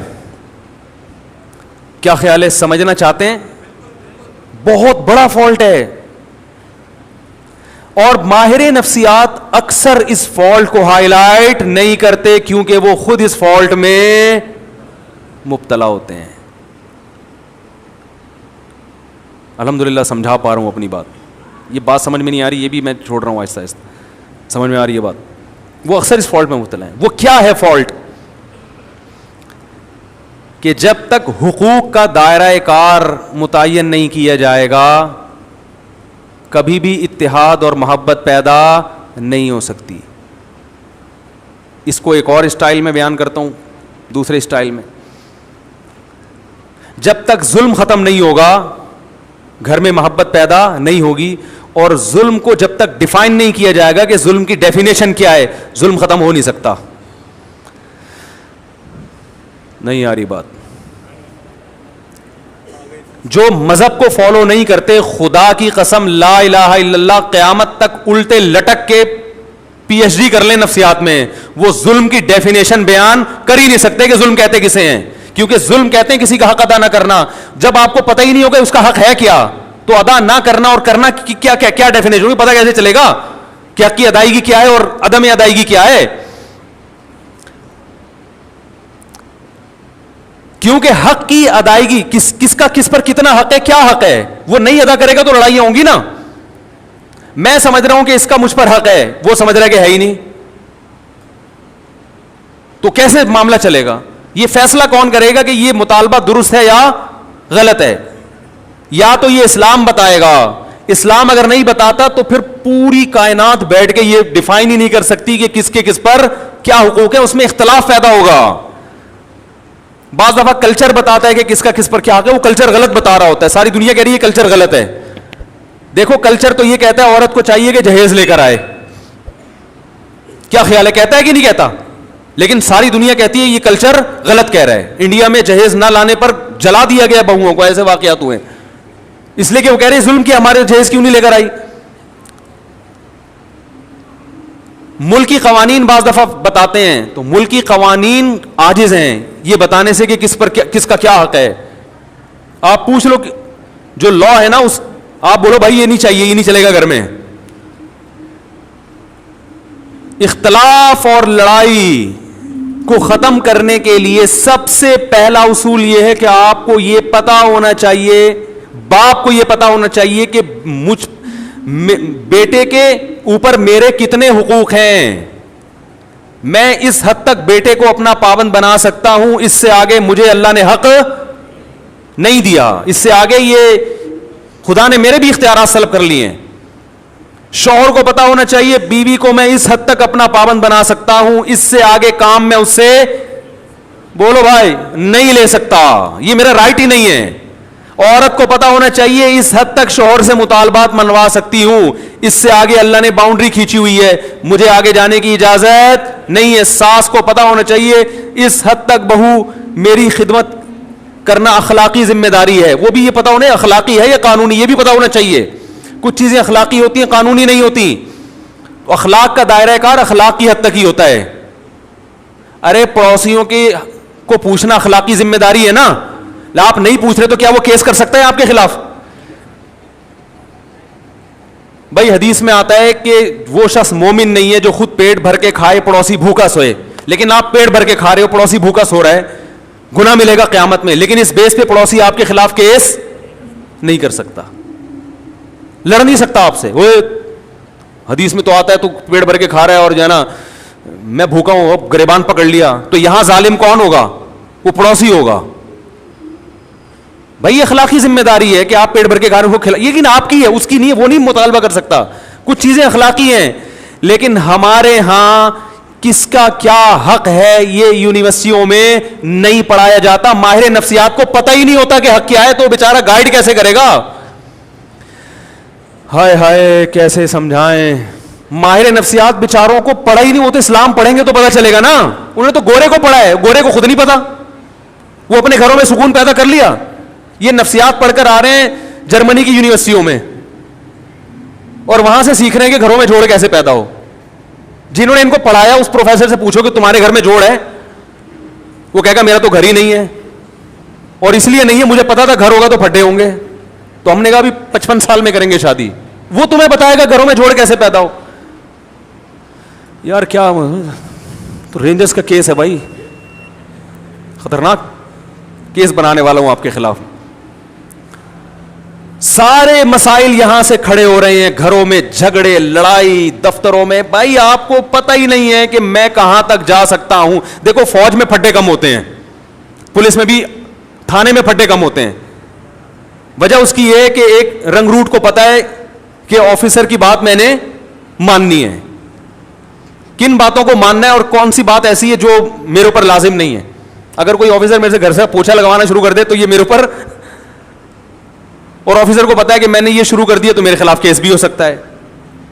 کیا خیال ہے, سمجھنا چاہتے ہیں؟ بہت بڑا فالٹ ہے. اور ماہر نفسیات اکثر اس فالٹ کو ہائی لائٹ نہیں کرتے کیونکہ وہ خود اس فالٹ میں مبتلا ہوتے ہیں. الحمدللہ سمجھا پا رہا ہوں اپنی بات. یہ بات سمجھ میں نہیں آ رہی, یہ بھی میں چھوڑ رہا ہوں آہستہ آہستہ. سمجھ میں آ رہی ہے بات؟ وہ اکثر اس فالٹ میں مبتلا ہیں. وہ کیا ہے فالٹ؟ کہ جب تک حقوق کا دائرہ کار متعین نہیں کیا جائے گا کبھی بھی اتحاد اور محبت پیدا نہیں ہو سکتی. اس کو ایک اور اسٹائل میں بیان کرتا ہوں, دوسرے اسٹائل میں. جب تک ظلم ختم نہیں ہوگا گھر میں محبت پیدا نہیں ہوگی, اور ظلم کو جب تک ڈیفائن نہیں کیا جائے گا کہ ظلم کی ڈیفینیشن کیا ہے, ظلم ختم ہو نہیں سکتا. نہیں آ رہی بات؟ جو مذہب کو فالو نہیں کرتے, خدا کی قسم لا الہ الا اللہ, قیامت تک الٹے لٹک کے پی ایچ ڈی کر لیں نفسیات میں, وہ ظلم کی ڈیفینیشن بیان کر ہی نہیں سکتے کہ ظلم کہتے کسے ہیں. کیونکہ ظلم کہتے ہیں کسی کا حق ادا نہ کرنا. جب آپ کو پتہ ہی نہیں ہوگا اس کا حق ہے کیا, تو ادا نہ کرنا اور کرنا کیا کیا کیا ڈیفینیشن ہوگی, پتہ کیسے چلے گا کہ حق کی ادائیگی کیا ہے اور عدم ادائیگی کیا ہے؟ کیونکہ حق کی ادائیگی کس کا کس پر کتنا حق ہے, کیا حق ہے, وہ نہیں ادا کرے گا تو لڑائیاں ہوں گی نا. میں سمجھ رہا ہوں کہ اس کا مجھ پر حق ہے, وہ سمجھ رہا ہے کہ ہے ہی نہیں, تو کیسے معاملہ چلے گا؟ یہ فیصلہ کون کرے گا کہ یہ مطالبہ درست ہے یا غلط ہے؟ یا تو یہ اسلام بتائے گا. اسلام اگر نہیں بتاتا تو پھر پوری کائنات بیٹھ کے یہ ڈیفائن ہی نہیں کر سکتی کہ کس کے کس پر کیا حقوق ہے, اس میں اختلاف پیدا ہوگا. بعض دفعہ کلچر بتاتا ہے کہ کس کا کس پر کیا حق ہے, وہ کلچر غلط بتا رہا ہوتا ہے. ساری دنیا کہہ رہی ہے کلچر غلط ہے. دیکھو کلچر تو یہ کہتا ہے عورت کو چاہیے کہ جہیز لے کر آئے. کیا خیال ہے, کہتا ہے کہ نہیں کہتا؟ لیکن ساری دنیا کہتی ہے یہ کلچر غلط کہہ رہا ہے. انڈیا میں جہیز نہ لانے پر جلا دیا گیا بہوؤں کو, ایسے واقعات ہوئے, اس لیے کہ وہ کہہ رہے ہیں ظلم کیا, ہمارے جہیز کیوں نہیں لے کر آئی. ملکی قوانین بعض دفعہ بتاتے ہیں تو ملکی قوانین عاجز ہیں یہ بتانے سے کہ کس کا کیا حق ہے. آپ پوچھ لو جو لا ہے نا, اس آپ بولو بھائی یہ نہیں چاہیے, یہ نہیں چلے گا گھر میں. اختلاف اور لڑائی کو ختم کرنے کے لیے سب سے پہلا اصول یہ ہے کہ آپ کو یہ پتا ہونا چاہیے, باپ کو یہ پتا ہونا چاہیے کہ بیٹے کے اوپر میرے کتنے حقوق ہیں. میں اس حد تک بیٹے کو اپنا پابند بنا سکتا ہوں, اس سے آگے مجھے اللہ نے حق نہیں دیا, اس سے آگے یہ خدا نے میرے بھی اختیارات سلب کر لیے ہیں. شوہر کو پتا ہونا چاہیے بیوی کو میں اس حد تک اپنا پابند بنا سکتا ہوں, اس سے آگے کام میں اس سے بولو بھائی نہیں لے سکتا, یہ میرا رائٹ ہی نہیں ہے. عورت کو پتا ہونا چاہیے اس حد تک شوہر سے مطالبات منوا سکتی ہوں, اس سے آگے اللہ نے باؤنڈری کھینچی ہوئی ہے, مجھے آگے جانے کی اجازت نہیں ہے. ساس کو پتا ہونا چاہیے اس حد تک بہو میری خدمت کرنا اخلاقی ذمہ داری ہے, وہ بھی یہ پتا ہونا اخلاقی ہے یا قانونی, یہ بھی پتا ہونا چاہیے. کچھ چیزیں اخلاقی ہوتی ہیں, قانونی نہیں ہوتی. اخلاق کا دائرہ کار اخلاق کی حد تک ہی ہوتا ہے. ارے پڑوسیوں کی کو پوچھنا اخلاقی ذمہ داری ہے نا, آپ نہیں پوچھ رہے تو کیا وہ کیس کر سکتا ہے آپ کے خلاف؟ بھائی حدیث میں آتا ہے کہ وہ شخص مومن نہیں ہے جو خود پیٹ بھر کے کھائے پڑوسی بھوکا سوئے. لیکن آپ پیٹ بھر کے کھا رہے ہو, پڑوسی بھوکا سو رہا ہے, گناہ ملے گا قیامت میں, لیکن اس بیس پہ پڑوسی آپ کے خلاف کیس نہیں کر سکتا, لڑ نہیں سکتا آپ سے. وہ حدیث میں تو آتا ہے تو پیٹ بھر کے کھا رہا ہے اور جو ہے نا میں بھوکا ہوں, اب گریبان پکڑ لیا, تو یہاں ظالم کون ہوگا؟ وہ پڑوسی ہوگا. بھائی اخلاقی ذمہ داری ہے کہ آپ پیٹ بھر کے کھا رہے ہو, لیکن آپ کی ہے, اس کی نہیں ہے, وہ نہیں مطالبہ کر سکتا. کچھ چیزیں اخلاقی ہیں, لیکن ہمارے ہاں کس کا کیا حق ہے یہ یونیورسٹیوں میں نہیں پڑھایا جاتا. ماہر نفسیات کو پتہ ہی نہیں ہوتا کہ حق کیا ہے, تو بیچارہ گائیڈ کیسے کرے گا؟ ہائے ہائے کیسے سمجھائیں. ماہر نفسیات بیچاروں کو پڑھا ہی نہیں ہوتا. اسلام پڑھیں گے تو پتہ چلے گا نا. انہوں نے تو گورے کو پڑھا ہے, گورے کو خود نہیں پتا, وہ اپنے گھروں میں سکون پیدا کر لیا. یہ نفسیات پڑھ کر آ رہے ہیں جرمنی کی یونیورسٹیوں میں, اور وہاں سے سیکھ رہے ہیں کہ گھروں میں جوڑ کیسے پیدا ہو. جنہوں نے ان کو پڑھایا اس پروفیسر سے پوچھو کہ تمہارے گھر میں جوڑ ہے, وہ کہے گا میرا تو گھر ہی نہیں ہے, اور اس لیے نہیں ہے مجھے پتا تھا گھر ہوگا تو پھٹے ہوں گے. تو ہم نے کہا بھی 55 سال میں کریں گے شادی, وہ تمہیں بتائے گا گھروں میں جوڑ کیسے پیدا ہو. یار کیا تو رینجرز کا کیس ہے بھائی, خطرناک کیس بنانے والا ہوں آپ کے خلاف. سارے مسائل یہاں سے کھڑے ہو رہے ہیں, گھروں میں جھگڑے لڑائی, دفتروں میں. بھائی آپ کو پتہ ہی نہیں ہے کہ میں کہاں تک جا سکتا ہوں. دیکھو فوج میں پھٹے کم ہوتے ہیں, پولیس میں بھی, تھانے میں پھٹے کم ہوتے ہیں. وجہ اس کی یہ کہ ایک رنگ روٹ کو پتا ہے کہ آفیسر کی بات میں نے ماننی ہے, کن باتوں کو ماننا ہے اور کون سی بات ایسی ہے جو میرے اوپر لازم نہیں ہے. اگر کوئی آفیسر میرے سے گھر سے پوچھا لگوانا شروع کر دے تو یہ میرے اوپر, اور آفیسر کو پتا ہے کہ میں نے یہ شروع کر دیا تو میرے خلاف کیس بھی ہو سکتا ہے.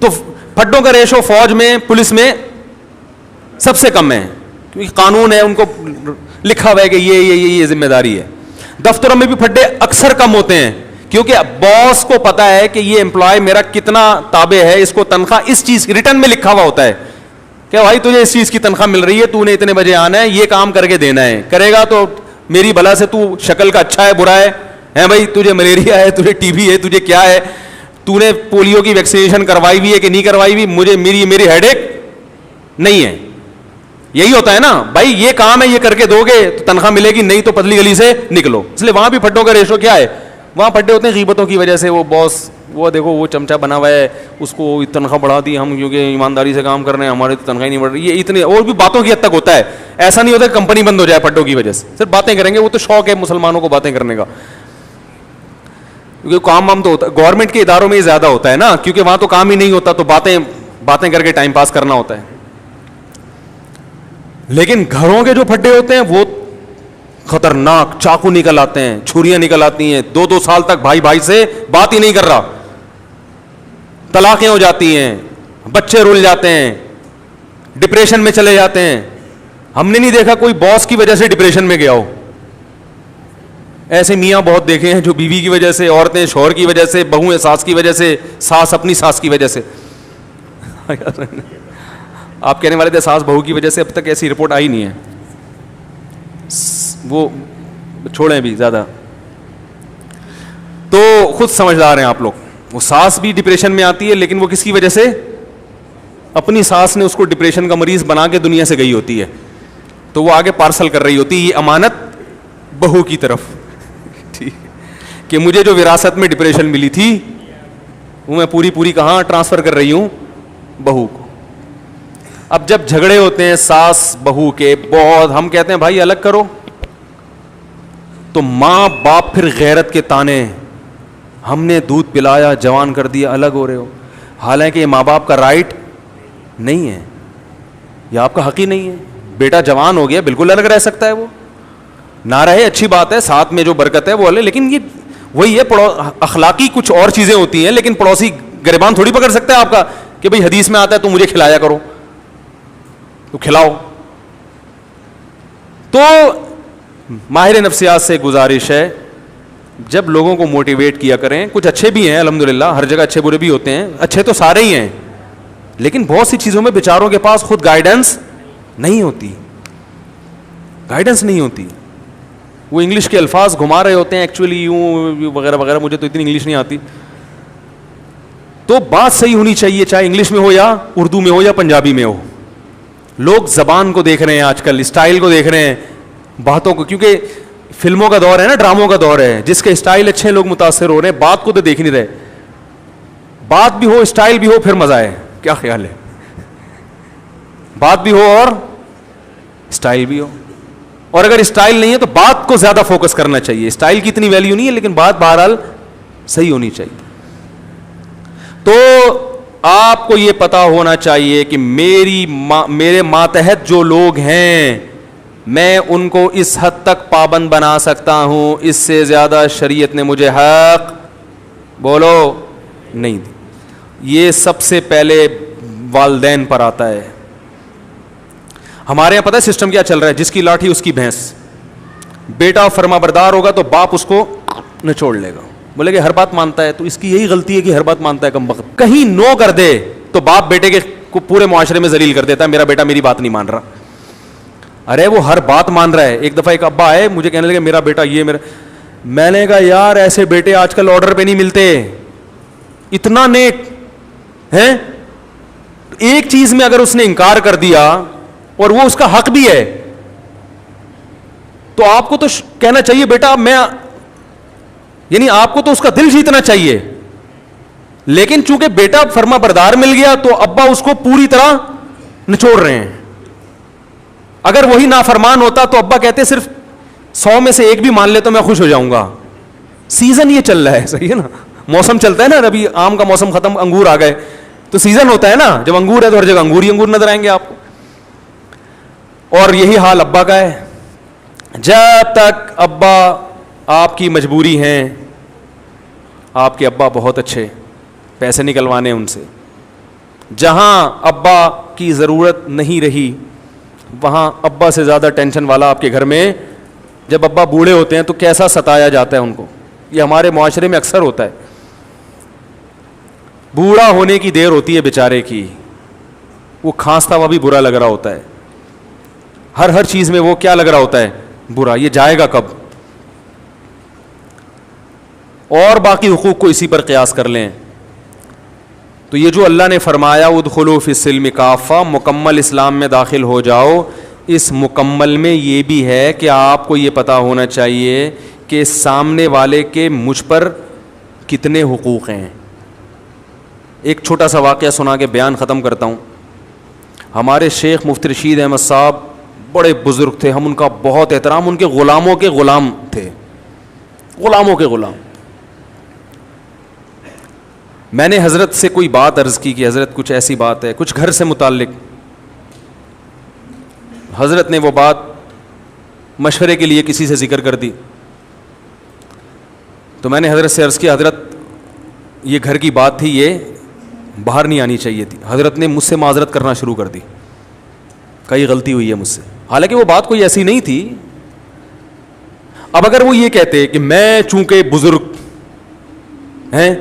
تو پھٹوں کا ریشو فوج میں پولیس میں سب سے کم ہے, کیونکہ قانون ہے, ان کو لکھا ہوا ہے کہ یہ ذمہ داری ہے. دفتروں میں بھی پھٹے اکثر کم ہوتے ہیں, کیونکہ باس کو پتا ہے کہ یہ امپلائی میرا کتنا تابع ہے, اس کو تنخواہ اس چیز ریٹرن میں لکھا ہوا ہوتا ہے کہ بھائی تجھے اس چیز کی تنخواہ مل رہی ہے, تو نے اتنے بجے آنا ہے, یہ کام کر کے دینا ہے, کرے گا تو میری بلا سے, تو شکل کا اچھا ہے برا ہے بھائی, تجھے ملیریا ہے, تجھے ٹی بی ہے, تجھے کیا ہے, تو نے پولیو کی ویکسینیشن کروائی ہوئی ہے کہ نہیں کروائی ہوئی, مجھے میری ہیڈ ایک نہیں ہے. یہی ہوتا ہے نا بھائی, یہ کام ہے, یہ کر کے دو گے تو تنخواہ ملے گی, نہیں تو پتلی گلی سے نکلو. اس لیے وہاں بھی پھٹوں کا ریشو کیا ہے, وہاں پھٹے ہوتے ہیں غیبتوں کی وجہ سے. وہ باس, وہ دیکھو وہ چمچا بنا ہوا ہے, اس کو تنخواہ بڑھا دی ہم کیونکہ ایمانداری سے کام کر رہے ہیں, ہماری تو تنخواہ نہیں بڑھ رہی. یہ اتنے اور بھی باتوں کی حد تک ہوتا ہے. ایسا نہیں ہوتا کہ کمپنی بند ہو جائے پھٹوں کی وجہ سے, صرف باتیں کریں گے. وہ تو شوق ہے مسلمانوں کو باتیں کرنے کا, کیونکہ کام وام تو ہوتا ہے گورنمنٹ کے اداروں میں ہی زیادہ ہوتا ہے نا, کیونکہ وہاں تو کام ہی نہیں ہوتا, تو باتیں کر کے ٹائم پاس کرنا ہوتا ہے. لیکن گھروں کے جو پھٹے ہوتے ہیں وہ خطرناک, چاقو نکل آتے ہیں, چھریاں نکل آتی ہیں, 2 سال تک بھائی سے بات ہی نہیں کر رہا, طلاقیں ہو جاتی ہیں, بچے رول جاتے ہیں, ڈپریشن میں چلے جاتے ہیں. ہم نے نہیں دیکھا کوئی باس کی وجہ سے ڈپریشن میں گیا ہو. ایسے میاں بہت دیکھے ہیں جو بیوی کی وجہ سے, عورتیں شوہر کی وجہ سے, بہویں ساس کی وجہ سے, ساس اپنی ساس کی وجہ سے. آپ کہنے والے تھے ساس بہو کی وجہ سے, اب تک ایسی رپورٹ آئی نہیں ہے, وہ چھوڑیں بھی زیادہ. تو خود سمجھدار ہیں آپ لوگ. وہ ساس بھی ڈپریشن میں آتی ہے, لیکن وہ کس کی وجہ سے, اپنی ساس نے اس کو ڈپریشن کا مریض بنا کے دنیا سے گئی ہوتی ہے, تو وہ آگے پارسل کر رہی ہوتی ہے یہ امانت بہو کی طرف, ٹھیک, کہ مجھے جو وراثت میں ڈپریشن ملی تھی وہ میں پوری کہاں ٹرانسفر کر رہی ہوں, بہو کو. اب جب جھگڑے ہوتے ہیں ساس بہو کے بہت, ہم کہتے ہیں بھائی الگ کرو, تو ماں باپ پھر غیرت کے تانے, ہم نے دودھ پلایا جوان کر دیا الگ ہو رہے ہو. حالانکہ یہ ماں باپ کا رائٹ نہیں ہے, یہ آپ کا حق ہی نہیں ہے. بیٹا جوان ہو گیا بالکل الگ رہ سکتا ہے, وہ نہ رہے اچھی بات ہے, ساتھ میں جو برکت ہے وہ الگ, لیکن یہ وہی ہے اخلاقی کچھ اور چیزیں ہوتی ہیں. لیکن پڑوسی گریبان تھوڑی پکڑ سکتا ہے آپ کا کہ بھئی حدیث میں آتا ہے تو مجھے کھلایا کرو, تو کھلاؤ. تو ماہر نفسیات سے گزارش ہے جب لوگوں کو موٹیویٹ کیا کریں, کچھ اچھے بھی ہیں الحمدللہ, ہر جگہ اچھے برے بھی ہوتے ہیں, اچھے تو سارے ہی ہیں, لیکن بہت سی چیزوں میں بیچاروں کے پاس خود گائیڈنس نہیں ہوتی, گائیڈنس نہیں ہوتی. وہ انگلش کے الفاظ گھما رہے ہوتے ہیں ایکچولی یوں وغیرہ وغیرہ, مجھے تو اتنی انگلش نہیں آتی. تو بات صحیح ہونی چاہیے, چاہے انگلش میں ہو یا اردو میں ہو یا پنجابی میں ہو. لوگ زبان کو دیکھ رہے ہیں آج کل, اسٹائل کو دیکھ رہے ہیں, باتوں کو, کیونکہ فلموں کا دور ہے نا, ڈراموں کا دور ہے, جس کے اسٹائل اچھے لوگ متاثر ہو رہے ہیں, بات کو تو دیکھ نہیں رہے. بات بھی ہو اسٹائل بھی ہو پھر مزہ ہے. کیا خیال ہے؟ بات بھی ہو اور اسٹائل بھی ہو, اور اگر اسٹائل نہیں ہے تو بات کو زیادہ فوکس کرنا چاہیے. اسٹائل کی اتنی ویلیو نہیں ہے, لیکن بات بہرحال صحیح ہونی چاہیے. تو آپ کو یہ پتا ہونا چاہیے کہ میرے ماتحت جو لوگ ہیں میں ان کو اس حد تک پابند بنا سکتا ہوں, اس سے زیادہ شریعت نے مجھے حق بولو نہیں دی. یہ سب سے پہلے والدین پر آتا ہے. ہمارے یہاں پتہ ہے سسٹم کیا چل رہا ہے, جس کی لاٹھی اس کی بھینس. بیٹا فرما بردار ہوگا تو باپ اس کو نچوڑ لے گا, بولے کہ ہر بات مانتا ہے, تو اس کی یہی غلطی ہے کہ ہر بات مانتا ہے کم وقت. کہیں نو کر دے تو باپ بیٹے کے کو پورے معاشرے میں ذلیل کر دیتا ہے, میرا بیٹا میری بات نہیں مان رہا. ارے وہ ہر بات مان رہا ہے. ایک دفعہ ایک ابا آئے مجھے کہنے لگے میرا بیٹا یہ میرا, میں نے کہا یار ایسے بیٹے آج کل آرڈر پہ نہیں ملتے, اتنا نیک ہے. ایک چیز میں اگر اس نے انکار کر دیا اور وہ اس کا حق بھی ہے تو آپ کو تو کہنا چاہیے بیٹا میں, یعنی آپ کو تو اس کا دل جیتنا چاہیے. لیکن چونکہ بیٹا فرما بردار مل گیا تو ابا اس کو پوری طرح نچوڑ رہے ہیں. اگر وہی نافرمان ہوتا تو ابا کہتے صرف 100 میں سے ایک بھی مان لے تو میں خوش ہو جاؤں گا. سیزن یہ چل رہا ہے, صحیح ہے نا, موسم چلتا ہے نا, ابھی آم کا موسم ختم, انگور آ گئے, تو سیزن ہوتا ہے نا, جب انگور ہے تو ہر جگہ انگور ہی انگور نظر آئیں گے آپ کو. اور یہی حال ابا کا ہے. جب تک ابا آپ کی مجبوری ہیں, آپ کے ابا بہت اچھے, پیسے نکلوانے ان سے, جہاں ابا کی ضرورت نہیں رہی وہاں ابا سے زیادہ ٹینشن والا آپ کے گھر میں. جب ابا بوڑھے ہوتے ہیں تو کیسا ستایا جاتا ہے ان کو, یہ ہمارے معاشرے میں اکثر ہوتا ہے. بوڑھا ہونے کی دیر ہوتی ہے بیچارے کی, وہ کھانستا ہوا بھی برا لگ رہا ہوتا ہے, ہر چیز میں وہ کیا لگ رہا ہوتا ہے برا, یہ جائے گا کب. اور باقی حقوق کو اسی پر قیاس کر لیں تو یہ جو اللہ نے فرمایا ادخلوا فی السلم کافہ, مکمل اسلام میں داخل ہو جاؤ, اس مکمل میں یہ بھی ہے کہ آپ کو یہ پتا ہونا چاہیے کہ سامنے والے کے مجھ پر کتنے حقوق ہیں. ایک چھوٹا سا واقعہ سنا کے بیان ختم کرتا ہوں. ہمارے شیخ مفتی رشید احمد صاحب بڑے بزرگ تھے, ہم ان کا بہت احترام, ان کے غلاموں کے غلام تھے, غلاموں کے غلام. میں نے حضرت سے کوئی بات عرض کی کہ حضرت کچھ ایسی بات ہے کچھ گھر سے متعلق. حضرت نے وہ بات مشورے کے لیے کسی سے ذکر کر دی. تو میں نے حضرت سے عرض کیا حضرت یہ گھر کی بات تھی, یہ باہر نہیں آنی چاہیے تھی. حضرت نے مجھ سے معذرت کرنا شروع کر دی, کئی غلطی ہوئی ہے مجھ سے, حالانکہ وہ بات کوئی ایسی نہیں تھی. اب اگر وہ یہ کہتے کہ میں چونکہ بزرگ ہیں,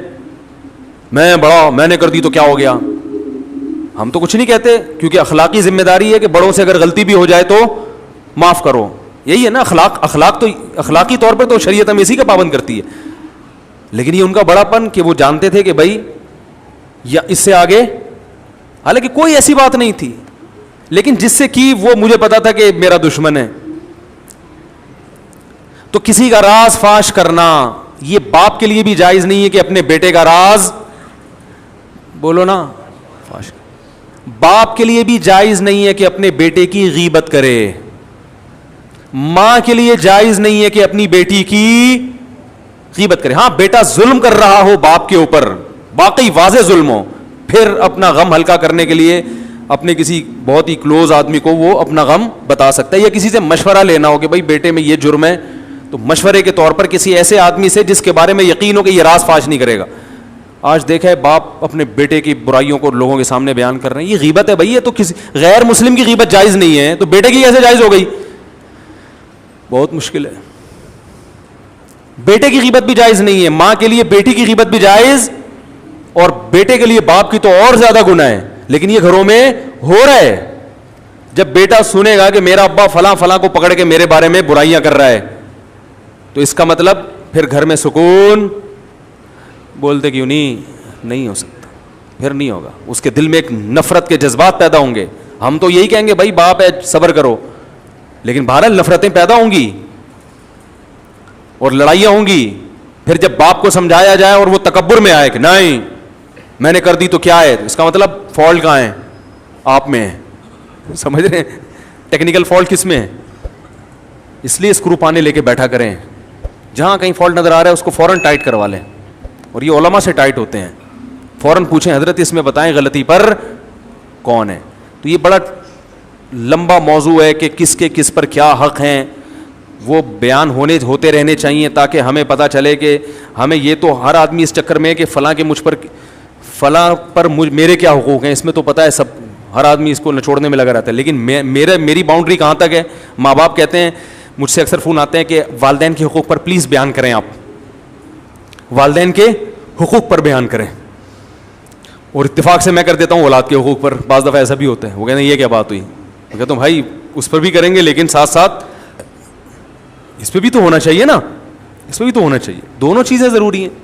میں بڑا, میں نے کر دی تو کیا ہو گیا, ہم تو کچھ نہیں کہتے, کیونکہ اخلاقی ذمہ داری ہے کہ بڑوں سے اگر غلطی بھی ہو جائے تو معاف کرو. یہی ہے نا اخلاق تو اخلاقی طور پہ تو شریعت ہمیں اسی کا پابند کرتی ہے. لیکن یہ ان کا بڑا پن کہ وہ جانتے تھے کہ بھائی یا اس سے آگے, حالانکہ کوئی ایسی بات نہیں تھی, لیکن جس سے کی وہ مجھے پتا تھا کہ میرا دشمن ہے. تو کسی کا راز فاش کرنا یہ باپ کے لیے بھی جائز نہیں ہے کہ اپنے بیٹے کا راز بولو نا فاش. باپ کے لیے بھی جائز نہیں ہے کہ اپنے بیٹے کی غیبت کرے, ماں کے لیے جائز نہیں ہے کہ اپنی بیٹی کی غیبت کرے. ہاں بیٹا ظلم کر رہا ہو باپ کے اوپر, واقعی واضح ظلم ہو, پھر اپنا غم ہلکا کرنے کے لیے اپنے کسی بہت ہی کلوز آدمی کو وہ اپنا غم بتا سکتا ہے, یا کسی سے مشورہ لینا ہو کہ بھائی بیٹے میں یہ جرم ہے, تو مشورے کے طور پر کسی ایسے آدمی سے جس کے بارے میں یقین ہو کہ یہ راز فاش نہیں کرے گا. آج دیکھا ہے باپ اپنے بیٹے کی برائیوں کو لوگوں کے سامنے بیان کر رہے ہیں, یہ غیبت ہے بھائی, یہ تو کسی غیر مسلم کی غیبت جائز نہیں ہے, تو بیٹے کی کیسے جائز ہو گئی؟ بہت مشکل ہے. بیٹے کی غیبت بھی جائز نہیں ہے, ماں کے لیے بیٹی کی غیبت بھی جائز, اور بیٹے کے لیے باپ کی تو اور زیادہ گناہ ہے, لیکن یہ گھروں میں ہو رہا ہے. جب بیٹا سنے گا کہ میرا ابا فلاں فلاں کو پکڑ کے میرے بارے میں برائیاں کر رہا ہے, تو اس کا مطلب پھر گھر میں سکون, بولتے کیوں نہیں ہو سکتا, پھر نہیں ہوگا. اس کے دل میں ایک نفرت کے جذبات پیدا ہوں گے. ہم تو یہی کہیں گے بھائی باپ ہے صبر کرو, لیکن بہرحال نفرتیں پیدا ہوں گی اور لڑائیاں ہوں گی. پھر جب باپ کو سمجھایا جائے اور وہ تکبر میں آئے کہ نہیں میں نے کر دی تو کیا ہے, اس کا مطلب فالٹ کہاں ہے؟ آپ میں ہے. سمجھ رہے ہیں ٹیکنیکل فالٹ کس میں ہے؟ اس لیے اسکرو پانے لے کے بیٹھا کریں, جہاں کہیں فالٹ نظر آ رہا ہے اس کو فوراً ٹائٹ کروا لیں, اور یہ علماء سے ٹائٹ ہوتے ہیں. فوراً پوچھیں حضرت اس میں بتائیں غلطی پر کون ہے. تو یہ بڑا لمبا موضوع ہے کہ کس کے کس پر کیا حق ہیں, وہ بیان ہوتے رہنے چاہیے تاکہ ہمیں پتہ چلے کہ ہمیں یہ تو ہر آدمی اس چکر میں ہے کہ فلاں کے مجھ پر فلاں پر میرے کیا حقوق ہیں, اس میں تو پتہ ہے سب, ہر آدمی اس کو نچوڑنے میں لگا رہتا ہے. لیکن میری باؤنڈری کہاں تک ہے؟ ماں باپ کہتے ہیں, مجھ سے اکثر فون آتے ہیں کہ والدین کے حقوق پر پلیز بیان کریں, آپ والدین کے حقوق پر بیان کریں, اور اتفاق سے میں کر دیتا ہوں اولاد کے حقوق پر. بعض دفعہ ایسا بھی ہوتا ہے, وہ کہتے ہیں یہ کیا بات ہوئی, میں کہتا ہوں بھائی اس پر بھی کریں گے لیکن ساتھ ساتھ اس پہ بھی تو ہونا چاہیے نا, اس پہ بھی تو ہونا چاہیے, دونوں چیزیں ضروری ہیں.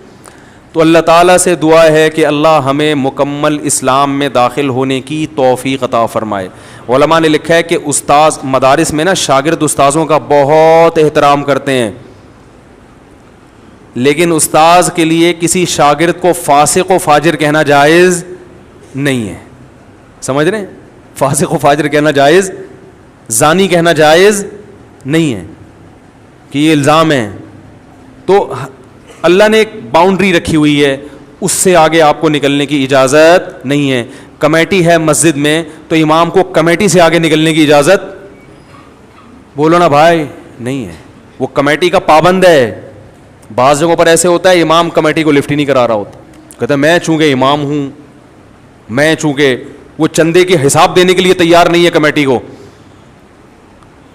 تو اللہ تعالیٰ سے دعا ہے کہ اللہ ہمیں مکمل اسلام میں داخل ہونے کی توفیق عطا فرمائے. علماء نے لکھا ہے کہ استاذ مدارس میں نا شاگرد استاذوں کا بہت احترام کرتے ہیں, لیکن استاذ کے لیے کسی شاگرد کو فاسق و فاجر کہنا جائز نہیں ہے. سمجھ رہے ہیں, فاسق و فاجر کہنا جائز, زانی کہنا جائز نہیں ہے کہ یہ الزام ہے. تو اللہ نے ایک باؤنڈری رکھی ہوئی ہے, اس سے آگے آپ کو نکلنے کی اجازت نہیں ہے. کمیٹی ہے مسجد میں تو امام کو کمیٹی سے آگے نکلنے کی اجازت, بولو نا بھائی, نہیں ہے. وہ کمیٹی کا پابند ہے. بعض جگہوں پر ایسے ہوتا ہے امام کمیٹی کو لفٹ ہی نہیں کرا رہا ہوتا, کہتا ہے میں چونکہ امام ہوں, میں چونکہ, وہ چندے کے حساب دینے کے لیے تیار نہیں ہے کمیٹی کو.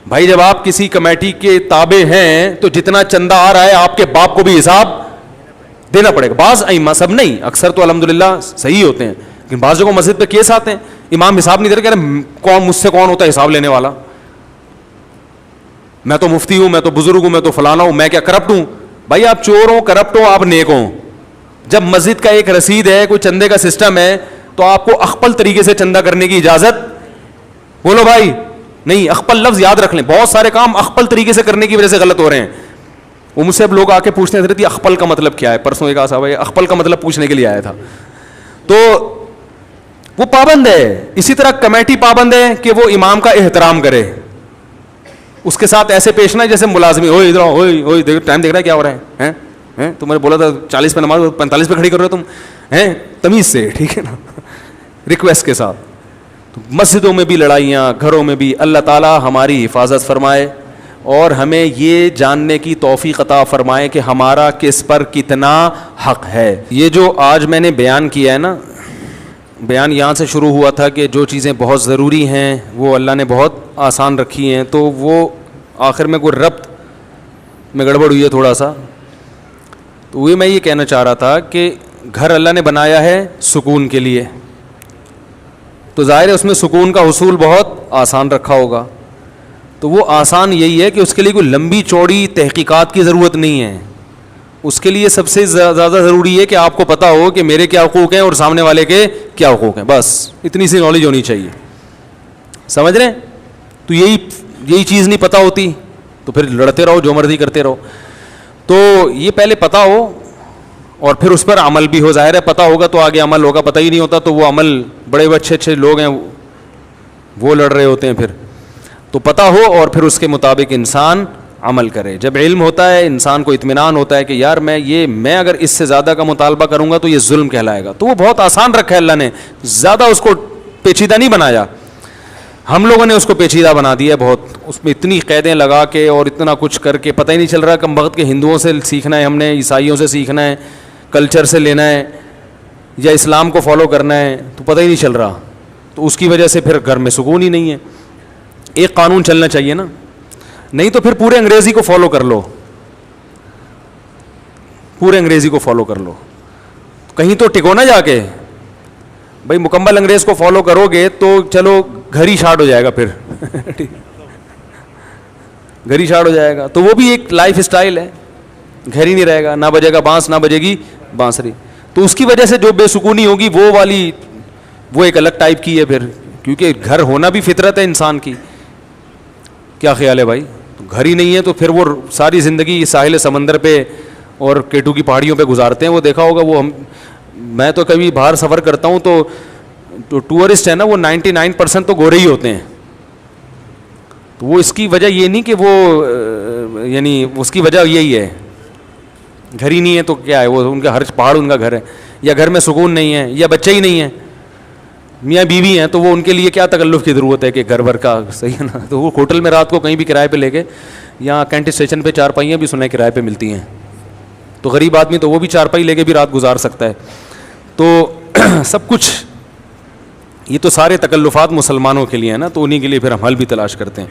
بھائی جب آپ کسی کمیٹی کے تابع ہیں تو جتنا چندہ آ رہا ہے آپ کے باپ کو بھی حساب دینا پڑے گا. بعض ائمہ, سب نہیں, اکثر تو الحمدللہ صحیح ہوتے ہیں, لیکن بعض جگہوں مسجد پہ کیس آتے ہیں امام حساب نہیں دے رہے, کہہ رہے کون مجھ سے کون ہوتا ہے حساب لینے والا, میں تو مفتی ہوں, میں تو بزرگ ہوں, میں تو فلانا ہوں, میں کیا کرپٹ ہوں؟ بھائی آپ چور ہوں, کرپٹ ہو, آپ نیک ہوں. جب مسجد کا ایک رسید ہے, کوئی چندے کا سسٹم ہے, تو آپ کو اخپل طریقے سے چندہ کرنے کی اجازت, بولو بھائی, نہیں. اخپل لفظ یاد رکھ لیں, بہت سارے کام اخپل طریقے سے کرنے کی وجہ سے غلط ہو رہے ہیں. وہ مجھ سے اب لوگ آ کے پوچھتے ہیں حضرت یہ اخپل کا مطلب کیا ہے. پرسوں ایک صاحب اخپل کا مطلب پوچھنے کے لیے آیا تھا, تو وہ پابند ہے. اسی طرح کمیٹی پابند ہے کہ وہ امام کا احترام کرے, اس کے ساتھ ایسے پیش نہ جیسے ملازمی, ہوئے ادھر ہوئے ٹائم دیکھ رہا ہے کیا ہو رہا ہے, تم نے بولا تھا 40 پہ نماز 45 پہ کھڑی کر رہے ہو تم, تمیز سے, ٹھیک ہے نا, ریکویسٹ کے ساتھ. مسجدوں میں بھی لڑائیاں, گھروں میں بھی. اللہ تعالیٰ ہماری حفاظت فرمائے اور ہمیں یہ جاننے کی توفیق عطا فرمائے کہ ہمارا کس پر کتنا حق ہے. یہ جو آج میں نے بیان کیا ہے نا, بیان یہاں سے شروع ہوا تھا کہ جو چیزیں بہت ضروری ہیں وہ اللہ نے بہت آسان رکھی ہیں, تو وہ آخر میں کوئی ربط میں گڑبڑ ہوئی ہے تھوڑا سا. تو وہ میں یہ کہنا چاہ رہا تھا کہ گھر اللہ نے بنایا ہے سکون کے لیے, تو ظاہر ہے اس میں سکون کا حصول بہت آسان رکھا ہوگا. تو وہ آسان یہی ہے کہ اس کے لیے کوئی لمبی چوڑی تحقیقات کی ضرورت نہیں ہے. اس کے لیے سب سے زیادہ ضروری ہے کہ آپ کو پتہ ہو کہ میرے کیا حقوق ہیں اور سامنے والے کے کیا حقوق ہیں, بس اتنی سی نالج ہونی چاہیے. سمجھ رہے ہیں؟ تو یہی چیز نہیں پتہ ہوتی تو پھر لڑتے رہو, جو مرضی کرتے رہو. تو یہ پہلے پتہ ہو اور پھر اس پر عمل بھی ہو. ظاہر ہے پتہ ہوگا تو آگے عمل ہوگا, پتہ ہی نہیں ہوتا تو وہ عمل بڑے اچھے اچھے لوگ ہیں وہ لڑ رہے ہوتے ہیں. پھر تو پتہ ہو اور پھر اس کے مطابق انسان عمل کرے. جب علم ہوتا ہے انسان کو اطمینان ہوتا ہے کہ یار میں اگر اس سے زیادہ کا مطالبہ کروں گا تو یہ ظلم کہلائے گا. تو وہ بہت آسان رکھا ہے اللہ نے, زیادہ اس کو پیچیدہ نہیں بنایا. ہم لوگوں نے اس کو پیچیدہ بنا دیا ہے بہت, اس میں اتنی قیدیں لگا کے اور اتنا کچھ کر کے پتہ ہی نہیں چل رہا کم وقت کے ہندوؤں سے سیکھنا ہے ہم نے, عیسائیوں سے سیکھنا ہے, کلچر سے لینا ہے یا اسلام کو فالو کرنا ہے, تو پتہ ہی نہیں چل رہا. تو اس کی وجہ سے پھر گھر میں سکون ہی نہیں ہے. ایک قانون چلنا چاہیے نا, نہیں تو پھر پورے انگریزی کو فالو کر لو, پورے انگریزی کو فالو کر لو, کہیں تو ٹکو نہ جا کے. بھائی مکمل انگریز کو فالو کرو گے تو چلو گھر ہی شارٹ ہو جائے گا, پھر گھر ہی شارٹ ہو جائے گا. تو وہ بھی ایک لائف اسٹائل ہے, گھر ہی نہیں رہے گا, نہ بجے گا بانس نہ بجے گی بانسری. تو اس کی وجہ سے جو بے سکونی ہوگی وہ والی وہ ایک الگ ٹائپ کی ہے پھر, کیونکہ گھر ہونا بھی فطرت ہے انسان کی. کیا خیال ہے بھائی؟ گھر ہی نہیں ہے تو پھر وہ ساری زندگی ساحل سمندر پہ اور کیٹو کی پہاڑیوں پہ گزارتے ہیں. وہ دیکھا ہوگا, وہ میں تو کبھی باہر سفر کرتا ہوں تو ٹورسٹ ہے نا وہ 99% تو گورے ہی ہوتے ہیں. تو وہ اس کی وجہ یہ نہیں کہ وہ یعنی اس کی وجہ یہی ہے گھر ہی نہیں ہے تو کیا ہے, وہ ان کا ہر پہاڑ ان کا گھر ہے, یا گھر میں سکون نہیں ہے, یا بچے ہی نہیں ہیں, میاں بیوی ہیں, تو وہ ان کے لیے کیا تکلف کی ضرورت ہے کہ گھر بھر کا, صحیح ہے نا. تو وہ ہوٹل میں رات کو کہیں بھی کرائے پہ لے کے, یہاں کینٹ اسٹیشن پہ چارپائیاں بھی سنے کرائے پہ ملتی ہیں, تو غریب آدمی تو وہ بھی چارپائی لے کے بھی رات گزار سکتا ہے. تو سب کچھ یہ تو سارے تکلفات مسلمانوں کے لیے ہیں نا, تو انہیں کے لیے پھر ہم حل بھی تلاش کرتے ہیں.